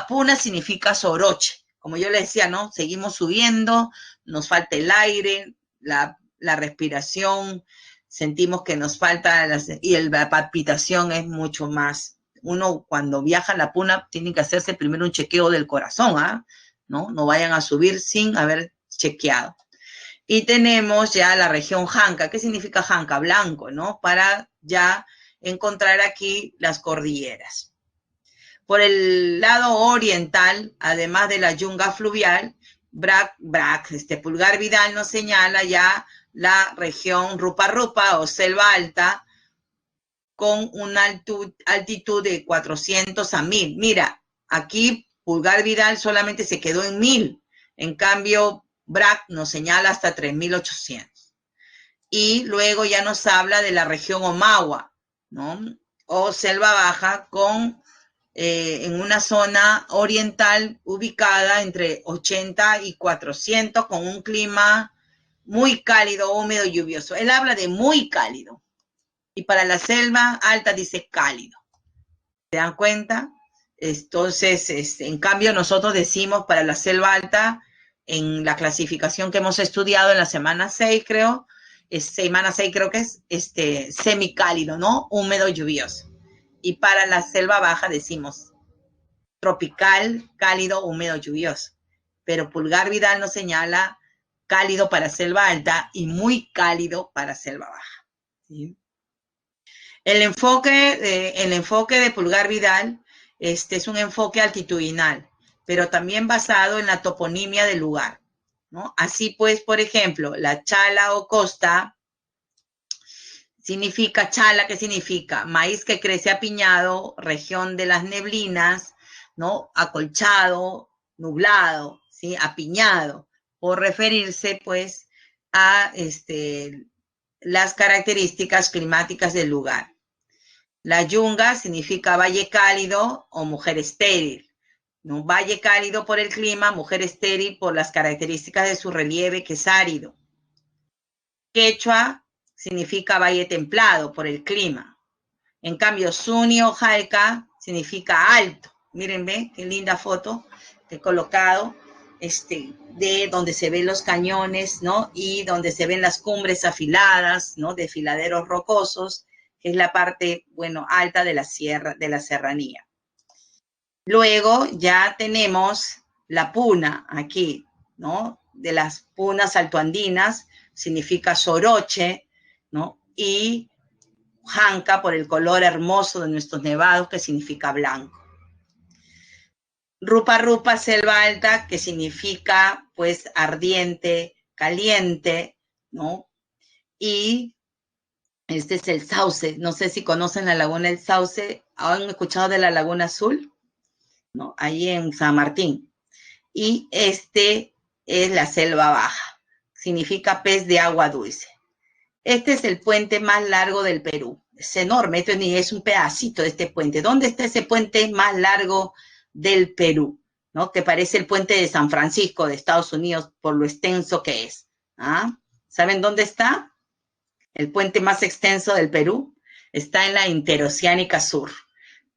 Speaker 1: Puna significa soroche. Como yo le decía, ¿no? Seguimos subiendo, nos falta el aire, la respiración, sentimos que nos falta, y la palpitación es mucho más. Uno cuando viaja a la Puna tiene que hacerse primero un chequeo del corazón, ¿no? No vayan a subir sin haber chequeado. Y tenemos ya la región Janca. ¿Qué significa Janca? Blanco, ¿no? Para ya encontrar aquí las cordilleras. Por el lado oriental, además de la yunga fluvial, Pulgar Vidal nos señala ya la región Rupa Rupa o selva alta con una altitud de 400 a 1000. Mira, aquí Pulgar Vidal solamente se quedó en 1000. En cambio, BRAC nos señala hasta 3800. Y luego ya nos habla de la región Omagua, ¿no? O selva baja en una zona oriental ubicada entre 80 y 400 con un clima muy cálido, húmedo y lluvioso. Él habla de muy cálido. Y para la selva alta dice cálido. ¿Se dan cuenta? Entonces, en cambio, nosotros decimos para la selva alta, en la clasificación que hemos estudiado en la semana 6, creo, semana 6 creo que es semicálido, ¿no? Húmedo, lluvioso. Y para la selva baja decimos tropical, cálido, húmedo, lluvioso. Pero Pulgar Vidal nos señala cálido para selva alta y muy cálido para selva baja. ¿Sí? El enfoque de Pulgar Vidal es un enfoque altitudinal, pero también basado en la toponimia del lugar, ¿no? Así pues, por ejemplo, la chala o costa significa chala, ¿qué significa? Maíz que crece apiñado, región de las neblinas, ¿no? Acolchado, nublado, ¿sí? Apiñado, por referirse pues a las características climáticas del lugar. La yunga significa valle cálido o mujer estéril, ¿no? Valle cálido por el clima, mujer estéril por las características de su relieve que es árido. Quechua significa valle templado por el clima. En cambio, Suni o Jalca significa alto. Miren, ¿ve? Qué linda foto que he colocado, de donde se ven los cañones, ¿no? Y donde se ven las cumbres afiladas, ¿no? Desfiladeros rocosos, que es la parte, bueno, alta de la sierra, de la serranía. Luego ya tenemos la puna aquí, ¿no? De las punas altoandinas, significa soroche, ¿no? Y Janca por el color hermoso de nuestros nevados, que significa blanco. Rupa Rupa, selva alta, que significa pues ardiente, caliente, ¿no? Y este es el Sauce. No sé si conocen la laguna del Sauce. ¿Han escuchado de la Laguna Azul? ¿No? Ahí en San Martín. Y es la selva baja. Significa pez de agua dulce. Este es el puente más largo del Perú. Es enorme, esto ni es un pedacito de este puente. ¿Dónde está ese puente más largo del Perú? ¿No? Que parece el puente de San Francisco de Estados Unidos por lo extenso que es. ¿Saben dónde está? El puente más extenso del Perú está en la Interoceánica Sur,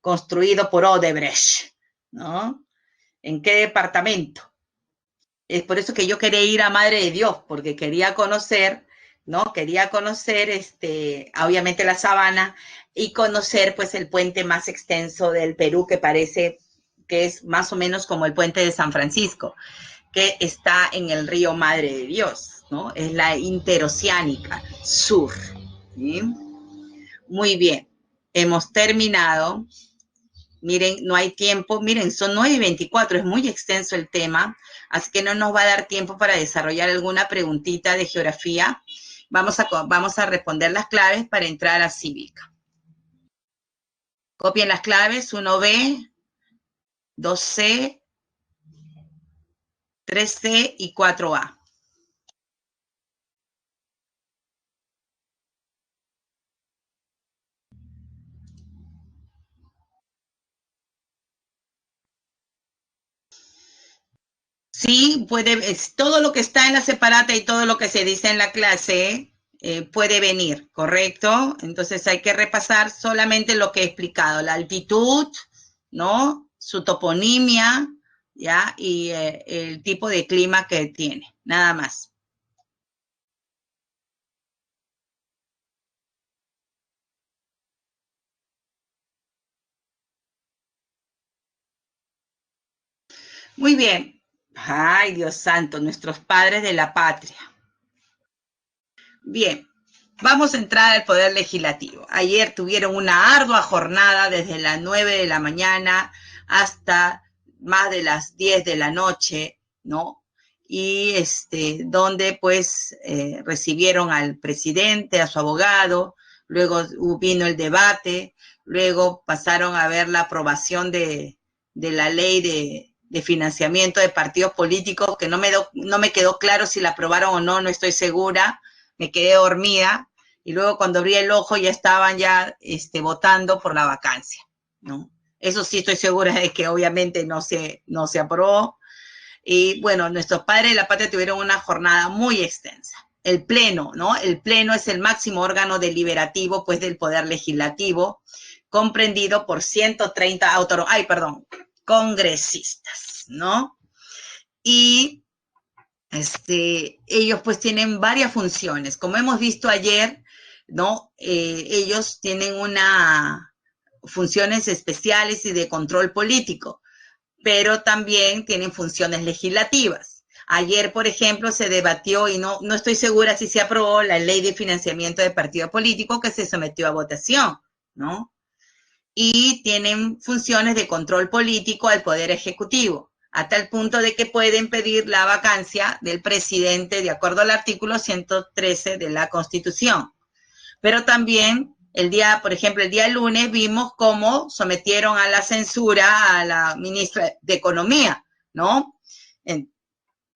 Speaker 1: construido por Odebrecht, ¿no? ¿En qué departamento? Es por eso que yo quería ir a Madre de Dios, porque quería conocer ¿no? Quería conocer, obviamente la sabana y conocer, pues, el puente más extenso del Perú, que parece que es más o menos como el puente de San Francisco, que está en el río Madre de Dios, ¿no? Es la Interoceánica Sur, ¿sí? Muy bien, hemos terminado. Miren, no hay tiempo, miren, son 9:24, es muy extenso el tema, así que no nos va a dar tiempo para desarrollar alguna preguntita de geografía. Vamos a responder las claves para entrar a cívica. Copien las claves, 1B, 2C, 3C y 4A. Sí, todo lo que está en la separata y todo lo que se dice en la clase puede venir, ¿correcto? Entonces hay que repasar solamente lo que he explicado, la altitud, ¿no? Su toponimia, ¿ya? Y el tipo de clima que tiene, nada más. Muy bien. Ay, Dios santo, nuestros padres de la patria. Bien, vamos a entrar al Poder Legislativo. Ayer tuvieron una ardua jornada desde las 9 de la mañana hasta más de las 10 de la noche, ¿no? Y donde pues recibieron al presidente, a su abogado, luego vino el debate, luego pasaron a ver la aprobación de la ley de financiamiento de partidos políticos, que no me quedó claro si la aprobaron o no, no estoy segura, me quedé dormida y luego cuando abrí el ojo ya estaban votando por la vacancia, ¿no? Eso sí estoy segura de que obviamente no se aprobó. Y bueno, nuestros padres de la patria tuvieron una jornada muy extensa. El Pleno, ¿no? El Pleno es el máximo órgano deliberativo, pues, del Poder Legislativo, comprendido por 130 congresistas, ¿no? Y ellos pues tienen varias funciones. Como hemos visto ayer, ¿no? Ellos tienen funciones especiales y de control político, pero también tienen funciones legislativas. Ayer, por ejemplo, se debatió y no estoy segura si se aprobó la ley de financiamiento de partido político que se sometió a votación, ¿no? Y tienen funciones de control político al Poder Ejecutivo, a tal punto de que pueden pedir la vacancia del presidente de acuerdo al artículo 113 de la Constitución. Pero también por ejemplo, el día lunes vimos cómo sometieron a la censura a la ministra de Economía, ¿no?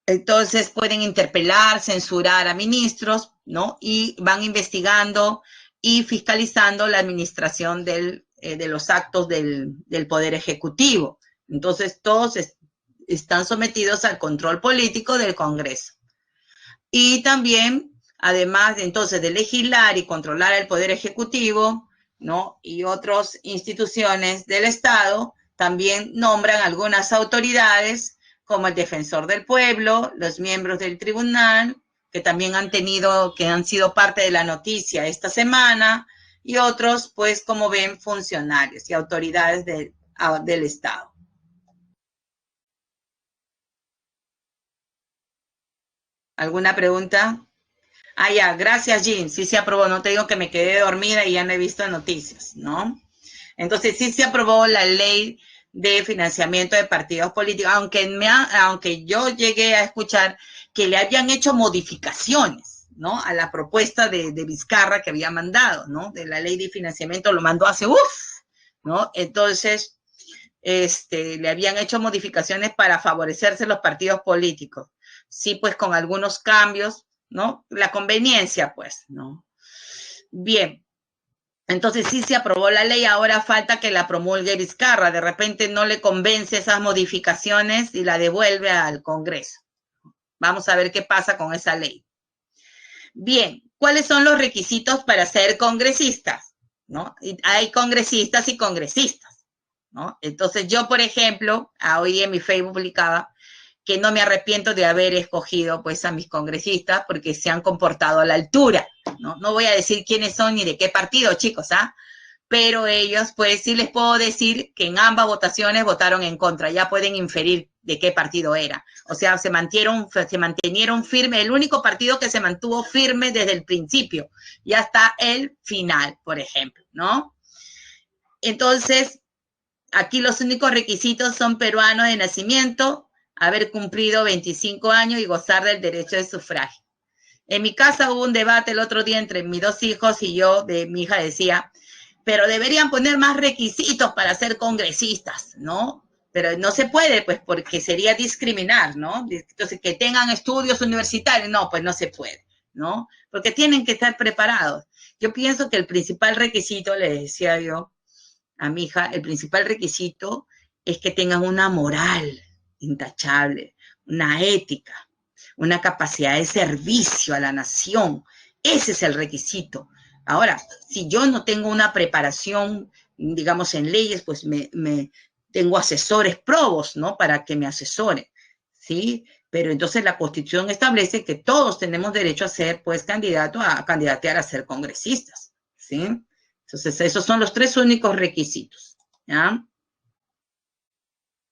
Speaker 1: Entonces pueden interpelar, censurar a ministros, ¿no? Y van investigando y fiscalizando la administración de los actos del Poder Ejecutivo. Entonces todos están sometidos al control político del Congreso. Y también, además entonces de legislar y controlar el Poder Ejecutivo, ¿no? Y otras instituciones del Estado, también nombran algunas autoridades como el Defensor del Pueblo, los miembros del Tribunal, que también que han sido parte de la noticia esta semana, y otros, pues, como ven, funcionarios y autoridades del Estado. ¿Alguna pregunta? Ya, gracias, Jim. Sí se aprobó. No te digo que me quedé dormida y ya no he visto noticias, ¿no? Entonces, sí se aprobó la ley de financiamiento de partidos políticos, aunque yo llegué a escuchar que le habían hecho modificaciones, ¿no? A la propuesta de Vizcarra que había mandado, ¿no? De la ley de financiamiento, lo mandó hace, ¿no? Entonces, le habían hecho modificaciones para favorecerse los partidos políticos. Sí, pues con algunos cambios, ¿no? La conveniencia, pues, ¿no? Bien, entonces sí se aprobó la ley, ahora falta que la promulgue Vizcarra, de repente no le convence esas modificaciones y la devuelve al Congreso. Vamos a ver qué pasa con esa ley. Bien, ¿cuáles son los requisitos para ser congresistas? ¿No? Hay congresistas y congresistas, ¿no? Entonces yo, por ejemplo, hoy en mi Facebook publicaba que no me arrepiento de haber escogido pues a mis congresistas porque se han comportado a la altura, ¿no? No voy a decir quiénes son ni de qué partido, chicos, ¿ah? Pero ellos, pues sí les puedo decir que en ambas votaciones votaron en contra, ya pueden inferir de qué partido era. O sea, se mantenieron firmes, el único partido que se mantuvo firme desde el principio y hasta el final, por ejemplo, ¿no? Entonces, aquí los únicos requisitos son peruanos de nacimiento, haber cumplido 25 años y gozar del derecho de sufragio. En mi casa hubo un debate el otro día entre mis dos hijos y yo, mi hija decía, pero deberían poner más requisitos para ser congresistas, ¿no? Pero no se puede, pues, porque sería discriminar, ¿no? Entonces, que tengan estudios universitarios, no, pues no se puede, ¿no? Porque tienen que estar preparados. Yo pienso que el principal requisito, le decía yo a mi hija, el principal requisito es que tengan una moral intachable, una ética, una capacidad de servicio a la nación. Ese es el requisito. Ahora, si yo no tengo una preparación, digamos, en leyes, pues tengo asesores probos, ¿no? Para que me asesoren, ¿sí? Pero entonces la Constitución establece que todos tenemos derecho a ser, pues, candidatear a ser congresistas, ¿sí? Entonces, esos son los tres únicos requisitos, ¿ya?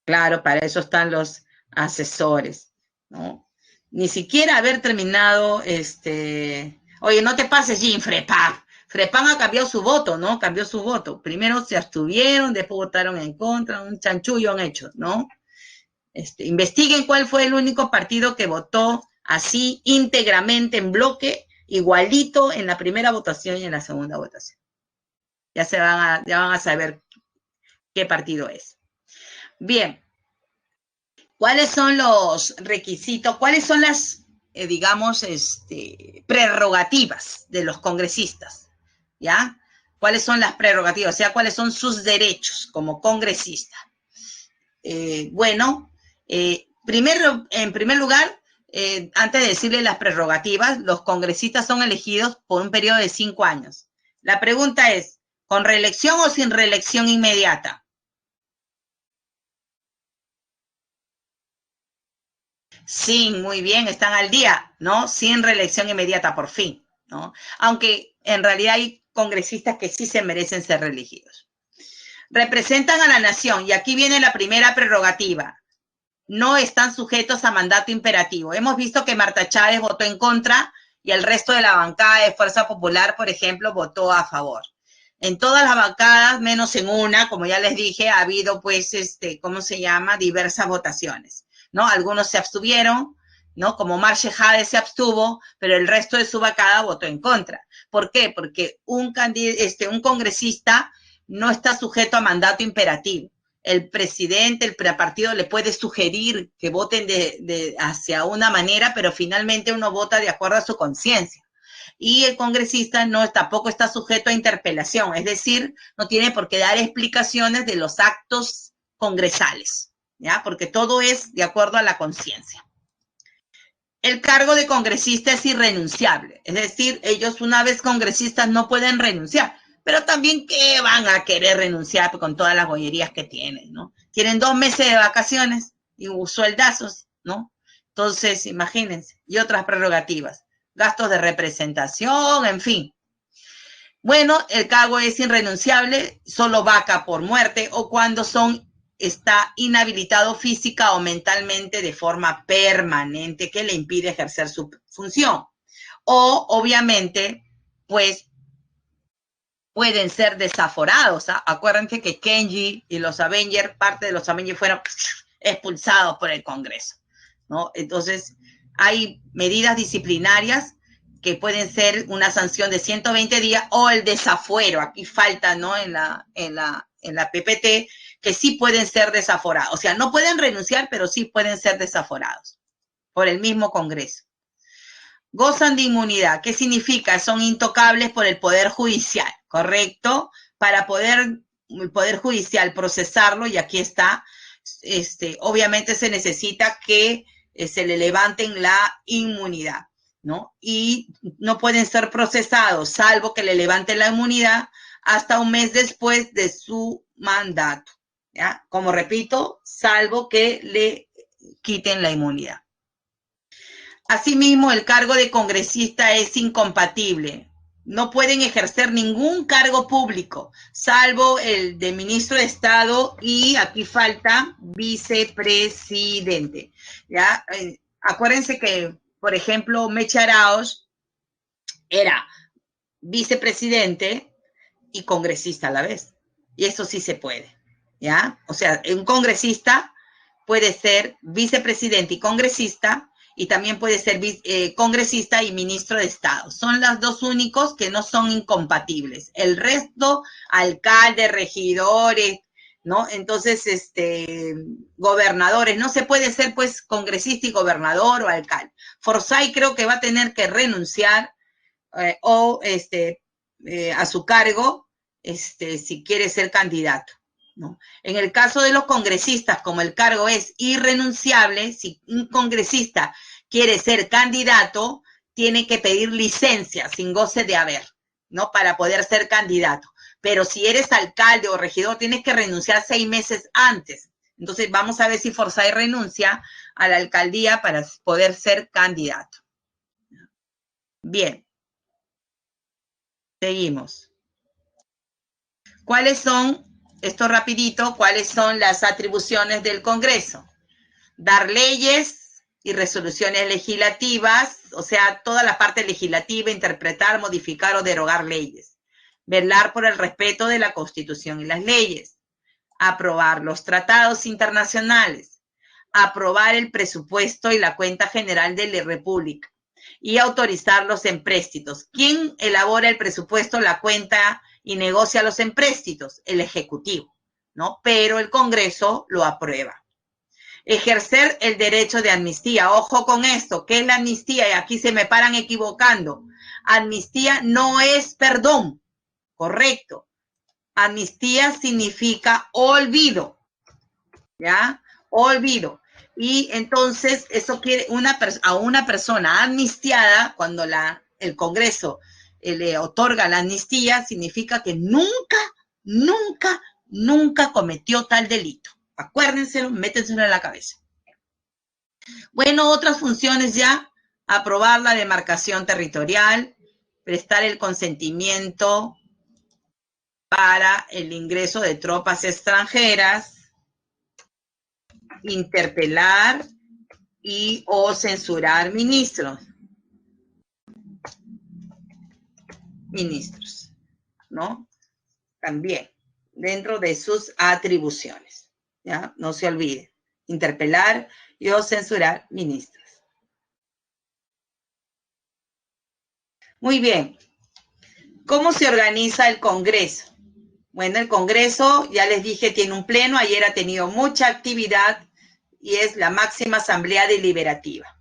Speaker 1: Claro, para eso están los asesores, ¿no? Ni siquiera haber terminado, oye, no te pases, Jim, FREPAM. FREPAM ha cambiado su voto, ¿no? Cambió su voto. Primero se abstuvieron, después votaron en contra, un chanchullo han hecho, ¿no? Investiguen cuál fue el único partido que votó así íntegramente en bloque, igualito en la primera votación y en la segunda votación. Ya van a saber qué partido es. Bien, ¿cuáles son los requisitos? ¿Cuáles son las, digamos, prerrogativas de los congresistas? ¿Ya? ¿Cuáles son las prerrogativas? O sea, ¿cuáles son sus derechos como congresista? Bueno, en primer lugar, antes de decirle las prerrogativas, los congresistas son elegidos por un periodo de 5 años. La pregunta es, ¿con reelección o sin reelección inmediata? Sí, muy bien, están al día, ¿no? Sin reelección inmediata, por fin, ¿no? Aunque en realidad hay congresistas que sí se merecen ser reelegidos. Representan a la nación, y aquí viene la primera prerrogativa. No están sujetos a mandato imperativo. Hemos visto que Marta Chávez votó en contra y el resto de la bancada de Fuerza Popular, por ejemplo, votó a favor. En todas las bancadas, menos en una, como ya les dije, ha habido, pues, ¿cómo se llama? Diversas votaciones, ¿no? Algunos se abstuvieron, ¿no? Como Marche Jade se abstuvo, pero el resto de su bancada votó en contra. ¿Por qué? Porque un congresista no está sujeto a mandato imperativo. El presidente, el partido le puede sugerir que voten hacia una manera, pero finalmente uno vota de acuerdo a su conciencia. Y el congresista tampoco está sujeto a interpelación, es decir, no tiene por qué dar explicaciones de los actos congresales, ¿ya? Porque todo es de acuerdo a la conciencia. El cargo de congresista es irrenunciable, es decir, ellos una vez congresistas no pueden renunciar, pero también ¿qué van a querer renunciar con todas las bollerías que tienen, ¿no? Tienen 2 meses de vacaciones y sueldazos, ¿no? Entonces, imagínense, y otras prerrogativas, gastos de representación, en fin. Bueno, el cargo es irrenunciable, solo vaca por muerte o cuando está inhabilitado física o mentalmente de forma permanente que le impide ejercer su función. O, obviamente, pues, pueden ser desaforados. ¿Ah? Acuérdense que Kenji y los Avengers, parte de los Avengers fueron expulsados por el Congreso, ¿no? Entonces, hay medidas disciplinarias que pueden ser una sanción de 120 días o el desafuero. Aquí falta, ¿no? En la PPT, que sí pueden ser desaforados. O sea, no pueden renunciar, pero sí pueden ser desaforados por el mismo Congreso. Gozan de inmunidad. ¿Qué significa? Son intocables por el Poder Judicial, ¿correcto? Para poder el Poder Judicial procesarlo, y aquí está, obviamente se necesita que se le levanten la inmunidad, ¿no? Y no pueden ser procesados, salvo que le levanten la inmunidad hasta un mes después de su mandato, ¿ya? Como repito, salvo que le quiten la inmunidad. Asimismo, el cargo de congresista es incompatible. No pueden ejercer ningún cargo público, salvo el de ministro de Estado y aquí falta vicepresidente. ¿Ya? Acuérdense que, por ejemplo, Mecha Arauz era vicepresidente y congresista a la vez. Y eso sí se puede. ¿Ya? O sea, un congresista puede ser vicepresidente y congresista, y también puede ser congresista y ministro de Estado. Son los dos únicos que no son incompatibles. El resto, alcaldes, regidores, ¿no? Entonces, gobernadores. No se puede ser, pues, congresista y gobernador o alcalde. Forsyth creo que va a tener que renunciar a su cargo si quiere ser candidato, ¿no? En el caso de los congresistas, como el cargo es irrenunciable, si un congresista quiere ser candidato, tiene que pedir licencia sin goce de haber, ¿no? Para poder ser candidato. Pero si eres alcalde o regidor, tienes que renunciar 6 meses antes. Entonces, vamos a ver si Forsyth renuncia a la alcaldía para poder ser candidato. Bien. Seguimos. ¿Cuáles son, esto rapidito, cuáles son las atribuciones del Congreso? Dar leyes y resoluciones legislativas, o sea, toda la parte legislativa, interpretar, modificar o derogar leyes. Velar por el respeto de la Constitución y las leyes. Aprobar los tratados internacionales. Aprobar el presupuesto y la cuenta general de la República. Y autorizar los empréstitos. ¿Quién elabora el presupuesto, la cuenta y negocia los empréstitos? El Ejecutivo, ¿no? Pero el Congreso lo aprueba. Ejercer el derecho de amnistía. Ojo con esto. ¿Qué es la amnistía? Y aquí se me paran equivocando. Amnistía no es perdón. Correcto. Amnistía significa olvido. ¿Ya? Olvido. Y entonces eso quiere a una persona amnistiada, cuando el Congreso le otorga la amnistía, significa que nunca cometió tal delito. Acuérdenselo, métenselo en la cabeza. Bueno, otras funciones ya: aprobar la demarcación territorial, prestar el consentimiento para el ingreso de tropas extranjeras, interpelar y o censurar ministros, ¿no? También dentro de sus atribuciones, ¿ya? No se olvide, interpelar y o censurar ministros. Muy bien. ¿Cómo se organiza el Congreso? Bueno, el Congreso, ya les dije, tiene un pleno. Ayer ha tenido mucha actividad y es la máxima asamblea deliberativa.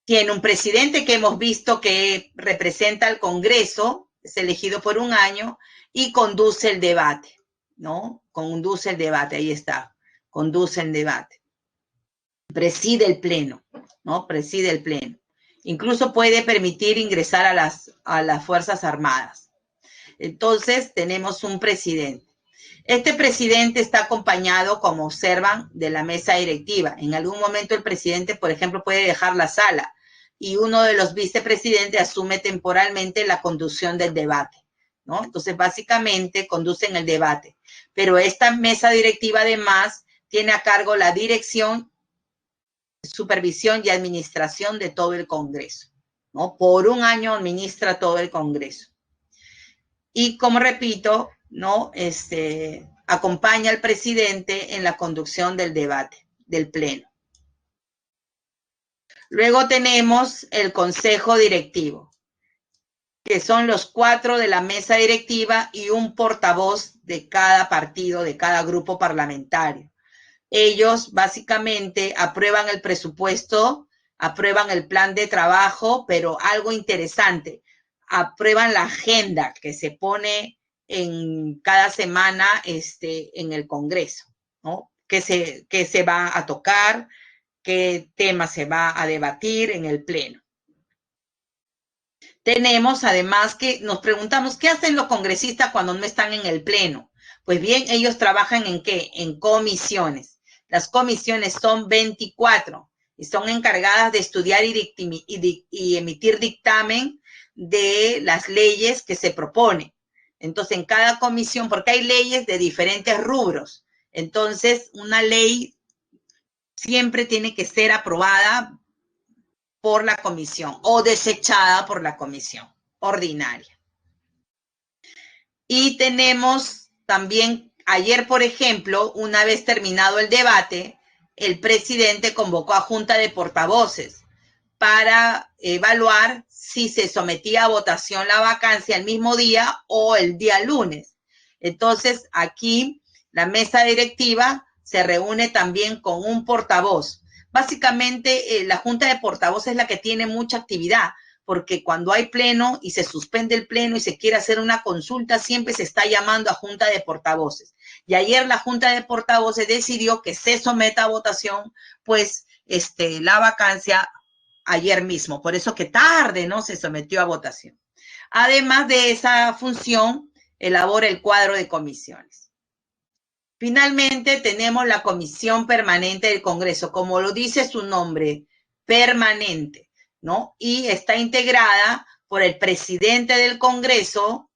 Speaker 1: Tiene un presidente que hemos visto que representa al Congreso, es elegido por un año y conduce el debate, ¿no? Conduce el debate, ahí está, conduce el debate. Preside el pleno, ¿no? Preside el pleno. Incluso puede permitir ingresar a las Fuerzas Armadas. Entonces, tenemos un presidente. Este presidente está acompañado, como observan, de la mesa directiva. En algún momento el presidente, por ejemplo, puede dejar la sala y uno de los vicepresidentes asume temporalmente la conducción del debate, ¿no? Entonces, básicamente, conducen el debate. Pero esta mesa directiva, además, tiene a cargo la dirección, supervisión y administración de todo el Congreso, ¿no? Por un año administra todo el Congreso. Y como repito, ¿no? Acompaña al presidente en la conducción del debate, del pleno. Luego tenemos el Consejo Directivo, que son los 4 de la mesa directiva y un portavoz de cada partido, de cada grupo parlamentario. Ellos básicamente aprueban el presupuesto, aprueban el plan de trabajo, pero algo interesante, aprueban la agenda que se pone en cada semana en el Congreso, ¿no? ¿Qué se va a tocar? ¿Qué tema se va a debatir en el pleno? Tenemos además que nos preguntamos, ¿qué hacen los congresistas cuando no están en el pleno? Pues bien, ellos trabajan ¿en qué? En comisiones. las comisiones son 24 y son encargadas de estudiar y emitir dictamen de las leyes que se proponen. Entonces, en cada comisión, porque hay leyes de diferentes rubros, entonces una ley siempre tiene que ser aprobada por la comisión o desechada por la comisión ordinaria. Y tenemos también, ayer, por ejemplo, una vez terminado el debate, el presidente convocó a junta de portavoces para evaluar si se sometía a votación la vacancia el mismo día o el día lunes. Entonces, aquí la mesa directiva se reúne también con un portavoz. Básicamente, la junta de portavoces es la que tiene mucha actividad, porque cuando hay pleno y se suspende el pleno y se quiere hacer una consulta, siempre se está llamando a junta de portavoces. Y ayer la junta de portavoces decidió que se someta a votación, pues, la vacancia ayer mismo. Por eso que tarde, ¿no? Se sometió a votación. Además de esa función, elabora el cuadro de comisiones. Finalmente, tenemos la Comisión Permanente del Congreso, como lo dice su nombre, permanente, ¿no? Y está integrada por el presidente del Congreso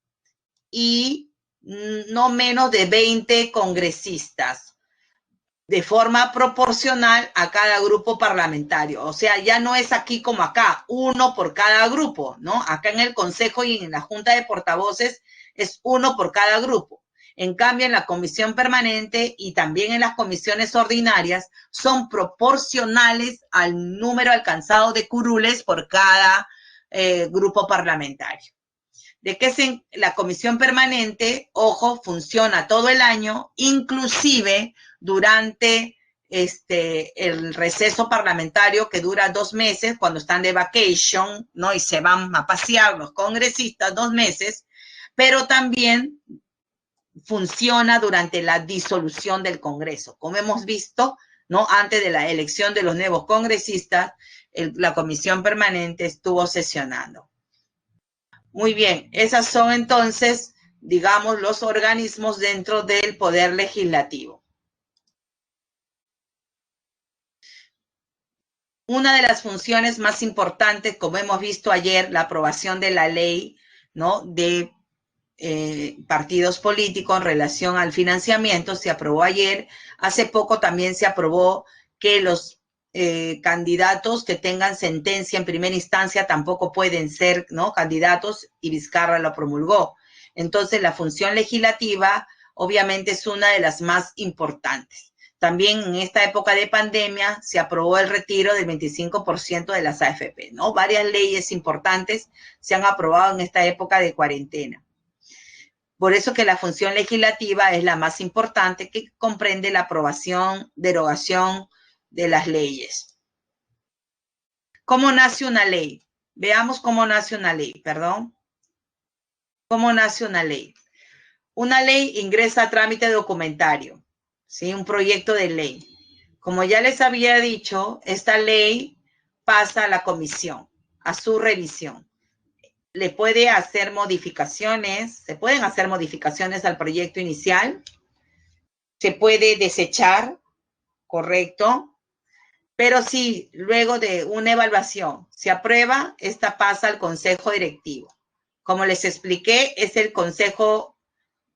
Speaker 1: y no menos de 20 congresistas, de forma proporcional a cada grupo parlamentario. O sea, ya no es aquí como acá, uno por cada grupo, ¿no? Acá en el Consejo y en la Junta de Portavoces es uno por cada grupo. En cambio, en la comisión permanente y también en las comisiones ordinarias son proporcionales al número alcanzado de curules por cada grupo parlamentario. De que la comisión permanente, ojo, funciona todo el año, inclusive durante el receso parlamentario que dura 2 meses, cuando están de vacation, ¿no? Y se van a pasear los congresistas 2 meses, pero también funciona durante la disolución del Congreso. Como hemos visto, ¿no? Antes de la elección de los nuevos congresistas, la comisión permanente estuvo sesionando. Muy bien, esas son entonces, digamos, los organismos dentro del Poder Legislativo. Una de las funciones más importantes, como hemos visto ayer, la aprobación de la ley, ¿no? De partidos políticos en relación al financiamiento, se aprobó ayer. Hace poco también se aprobó que los candidatos que tengan sentencia en primera instancia tampoco pueden ser, ¿no? Candidatos, y Vizcarra lo promulgó. Entonces, la función legislativa obviamente es una de las más importantes. También en esta época de pandemia se aprobó el retiro del 25% de las AFP, ¿no? Varias leyes importantes se han aprobado en esta época de cuarentena. Por eso que la función legislativa es la más importante, que comprende la aprobación, derogación de las leyes. ¿Cómo nace una ley? Veamos cómo nace una ley, perdón. ¿Cómo nace una ley? Una ley ingresa a trámite documentario, ¿sí? Un proyecto de ley. Como ya les había dicho, esta ley pasa a la comisión, a su revisión. Le puede hacer modificaciones, se pueden hacer modificaciones al proyecto inicial, se puede desechar, correcto, pero si luego de una evaluación se aprueba, esta pasa al consejo directivo. Como les expliqué, es el consejo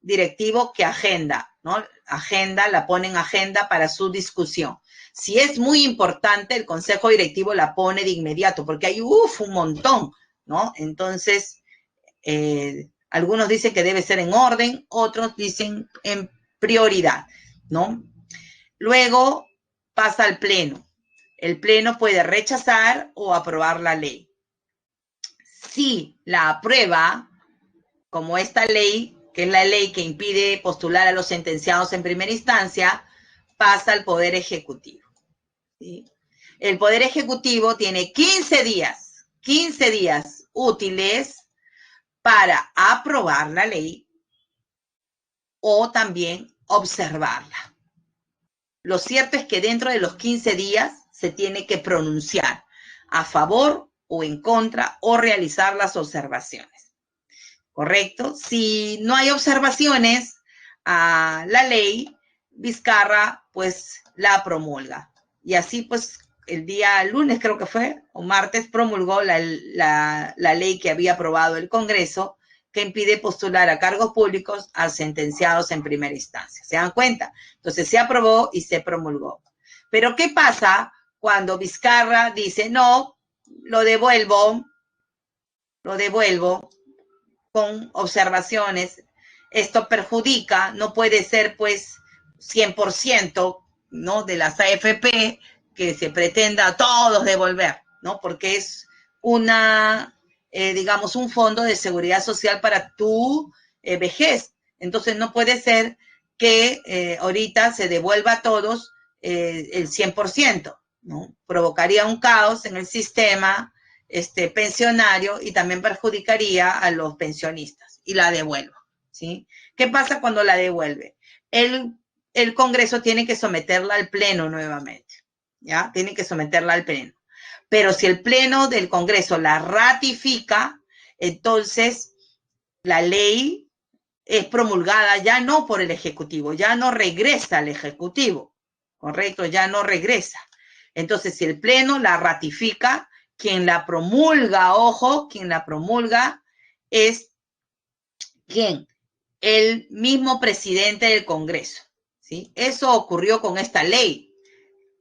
Speaker 1: directivo que agenda, ¿no? Agenda, la pone en agenda para su discusión. Si es muy importante, el consejo directivo la pone de inmediato, porque hay un montón, ¿no? Entonces, algunos dicen que debe ser en orden, otros dicen en prioridad, ¿no? Luego pasa al pleno. El pleno puede rechazar o aprobar la ley. Si la aprueba, como esta ley, que es la ley que impide postular a los sentenciados en primera instancia, pasa al Poder Ejecutivo, ¿sí? El Poder Ejecutivo tiene 15 días útiles para aprobar la ley o también observarla. Lo cierto es que dentro de los 15 días se tiene que pronunciar a favor o en contra o realizar las observaciones. ¿Correcto? Si no hay observaciones a la ley, Vizcarra pues la promulga. Y así pues el día lunes creo que fue, o martes, promulgó la ley que había aprobado el Congreso que impide postular a cargos públicos a sentenciados en primera instancia. ¿Se dan cuenta? Entonces se aprobó y se promulgó. Pero ¿qué pasa cuando Vizcarra dice, no, lo devuelvo con observaciones, esto perjudica, no puede ser pues 100%, ¿no?, de las AFP que se pretenda a todos devolver, ¿no?, porque es digamos, un fondo de seguridad social para tu vejez. Entonces no puede ser que ahorita se devuelva a todos el 100%, ¿no? Provocaría un caos en el sistema pensionario y también perjudicaría a los pensionistas, y la devuelvo, ¿sí? ¿Qué pasa cuando la devuelve? El Congreso tiene que someterla al Pleno nuevamente, ¿ya? Tiene que someterla al Pleno. Pero si el Pleno del Congreso la ratifica, entonces la ley es promulgada ya no por el Ejecutivo, ya no regresa al Ejecutivo, ¿correcto? Ya no regresa. Entonces, si el Pleno la ratifica, quien la promulga, ojo, quien la promulga es ¿quién? El mismo presidente del Congreso, ¿sí? Eso ocurrió con esta ley,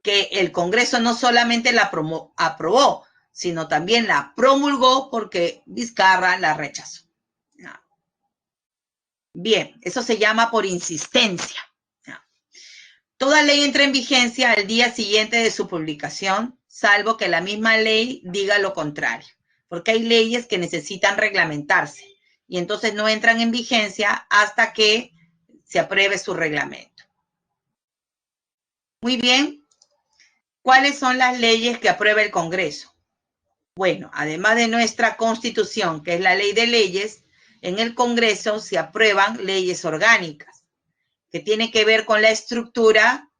Speaker 1: que el Congreso no solamente la aprobó, sino también la promulgó porque Vizcarra la rechazó. Bien, eso se llama por insistencia. Toda ley entra en vigencia al día siguiente de su publicación, salvo que la misma ley diga lo contrario, porque hay leyes que necesitan reglamentarse y entonces no entran en vigencia hasta que se apruebe su reglamento. Muy bien, ¿cuáles son las leyes que aprueba el Congreso? Bueno, además de nuestra Constitución, que es la ley de leyes, en el Congreso se aprueban leyes orgánicas, que tienen que ver con la estructura,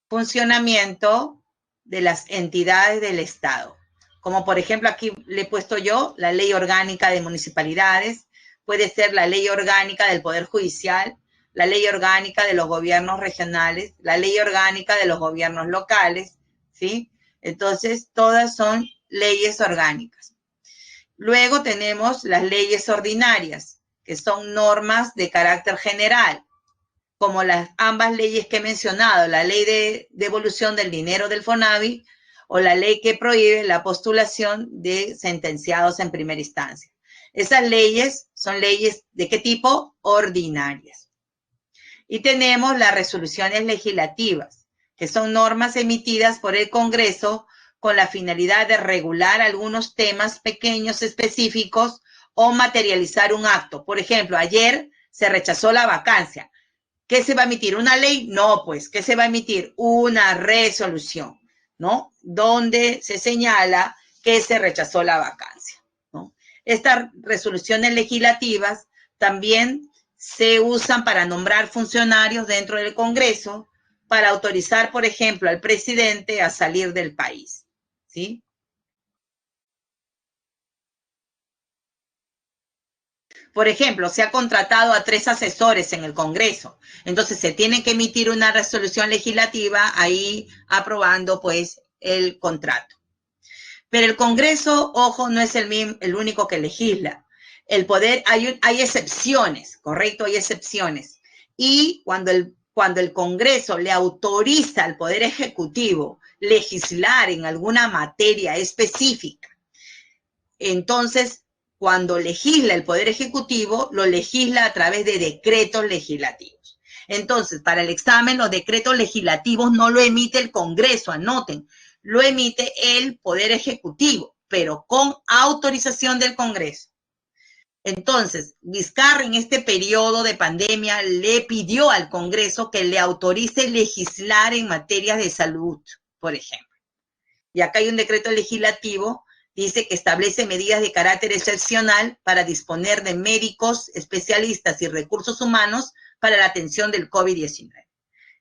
Speaker 1: funcionamiento de las entidades del Estado. Como por ejemplo aquí le he puesto yo la ley orgánica de municipalidades, puede ser la ley orgánica del Poder Judicial, la ley orgánica de los gobiernos regionales, la ley orgánica de los gobiernos locales, ¿sí? Entonces, todas son leyes orgánicas. Luego tenemos las leyes ordinarias, que son normas de carácter general, como ambas leyes que he mencionado, la ley de devolución del dinero del FONAVI o la ley que prohíbe la postulación de sentenciados en primera instancia. Esas leyes son leyes ¿de qué tipo? Ordinarias. Y tenemos las resoluciones legislativas, que son normas emitidas por el Congreso con la finalidad de regular algunos temas pequeños específicos o materializar un acto. Por ejemplo, ayer se rechazó la vacancia. ¿Qué se va a emitir? ¿Una ley? No, pues, ¿qué se va a emitir? Una resolución, ¿no? Donde se señala que se rechazó la vacancia, ¿no? Estas resoluciones legislativas también se usan para nombrar funcionarios dentro del Congreso, para autorizar, por ejemplo, al presidente a salir del país, ¿sí? Por ejemplo, se ha contratado a 3 asesores en el Congreso. Entonces, se tiene que emitir una resolución legislativa ahí aprobando, pues, el contrato. Pero el Congreso, ojo, no es el único que legisla. El poder, hay excepciones, ¿correcto? Hay excepciones. Y cuando el Congreso le autoriza al Poder Ejecutivo legislar en alguna materia específica, entonces, cuando legisla el Poder Ejecutivo, lo legisla a través de decretos legislativos. Entonces, para el examen, los decretos legislativos no lo emite el Congreso, anoten, lo emite el Poder Ejecutivo, pero con autorización del Congreso. Entonces, Vizcarra en este periodo de pandemia le pidió al Congreso que le autorice legislar en materias de salud, por ejemplo. Y acá hay un decreto legislativo, dice que establece medidas de carácter excepcional para disponer de médicos, especialistas y recursos humanos para la atención del COVID-19.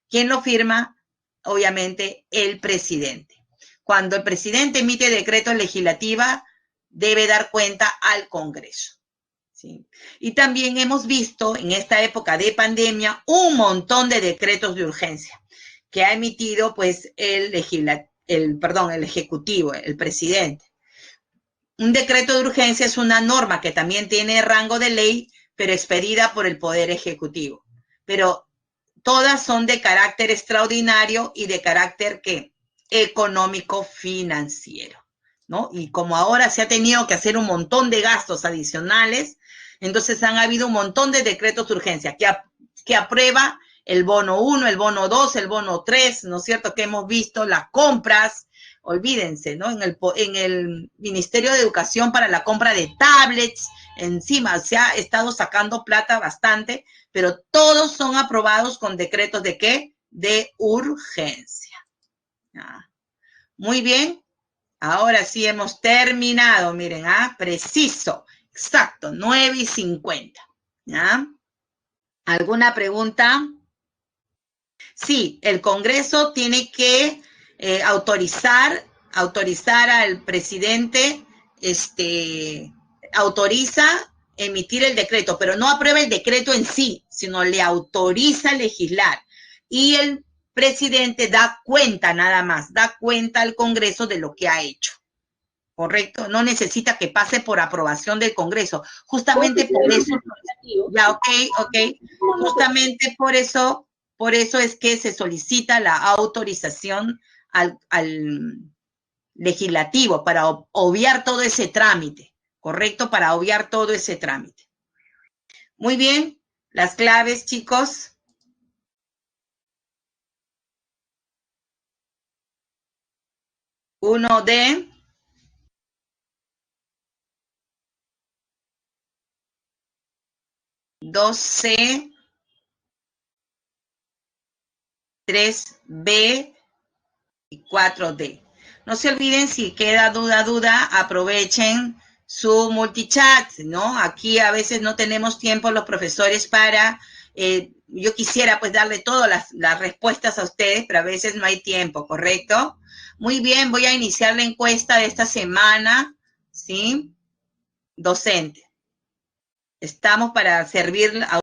Speaker 1: ¿Quién lo firma? Obviamente, el presidente. Cuando el presidente emite decretos legislativos, debe dar cuenta al Congreso, ¿sí? Y también hemos visto en esta época de pandemia un montón de decretos de urgencia que ha emitido pues el Ejecutivo, el presidente. Un decreto de urgencia es una norma que también tiene rango de ley, pero expedida por el Poder Ejecutivo. Pero todas son de carácter extraordinario y de carácter ¿qué? Económico financiero, ¿no? Y como ahora se ha tenido que hacer un montón de gastos adicionales, entonces han habido un montón de decretos de urgencia que aprueba el bono 1, el bono 2, el bono 3, ¿no es cierto? Que hemos visto las compras, olvídense, ¿no? En el Ministerio de Educación para la compra de tablets, encima se ha estado sacando plata bastante, pero todos son aprobados con decretos de ¿qué? De urgencia. Ah, muy bien, ahora sí hemos terminado, miren, preciso, exacto, 9:50. ¿Ya? ¿Alguna pregunta? Sí, el Congreso tiene que autorizar al presidente, autoriza emitir el decreto, pero no aprueba el decreto en sí, sino le autoriza a legislar. Y el presidente da cuenta nada más, da cuenta al Congreso de lo que ha hecho. ¿Correcto? No necesita que pase por aprobación del Congreso. Justamente por eso, ya, ok, justamente por eso es que se solicita la autorización al legislativo para obviar todo ese trámite, ¿correcto? Para obviar todo ese trámite. Muy bien, las claves, chicos. 1D. 2C. 3B y 4D. No se olviden, si queda duda, aprovechen su multichat, ¿no? Aquí a veces no tenemos tiempo los profesores para, yo quisiera pues darle todas las respuestas a ustedes, pero a veces no hay tiempo, ¿correcto? Muy bien, voy a iniciar la encuesta de esta semana, ¿sí? Docente. Estamos para servir a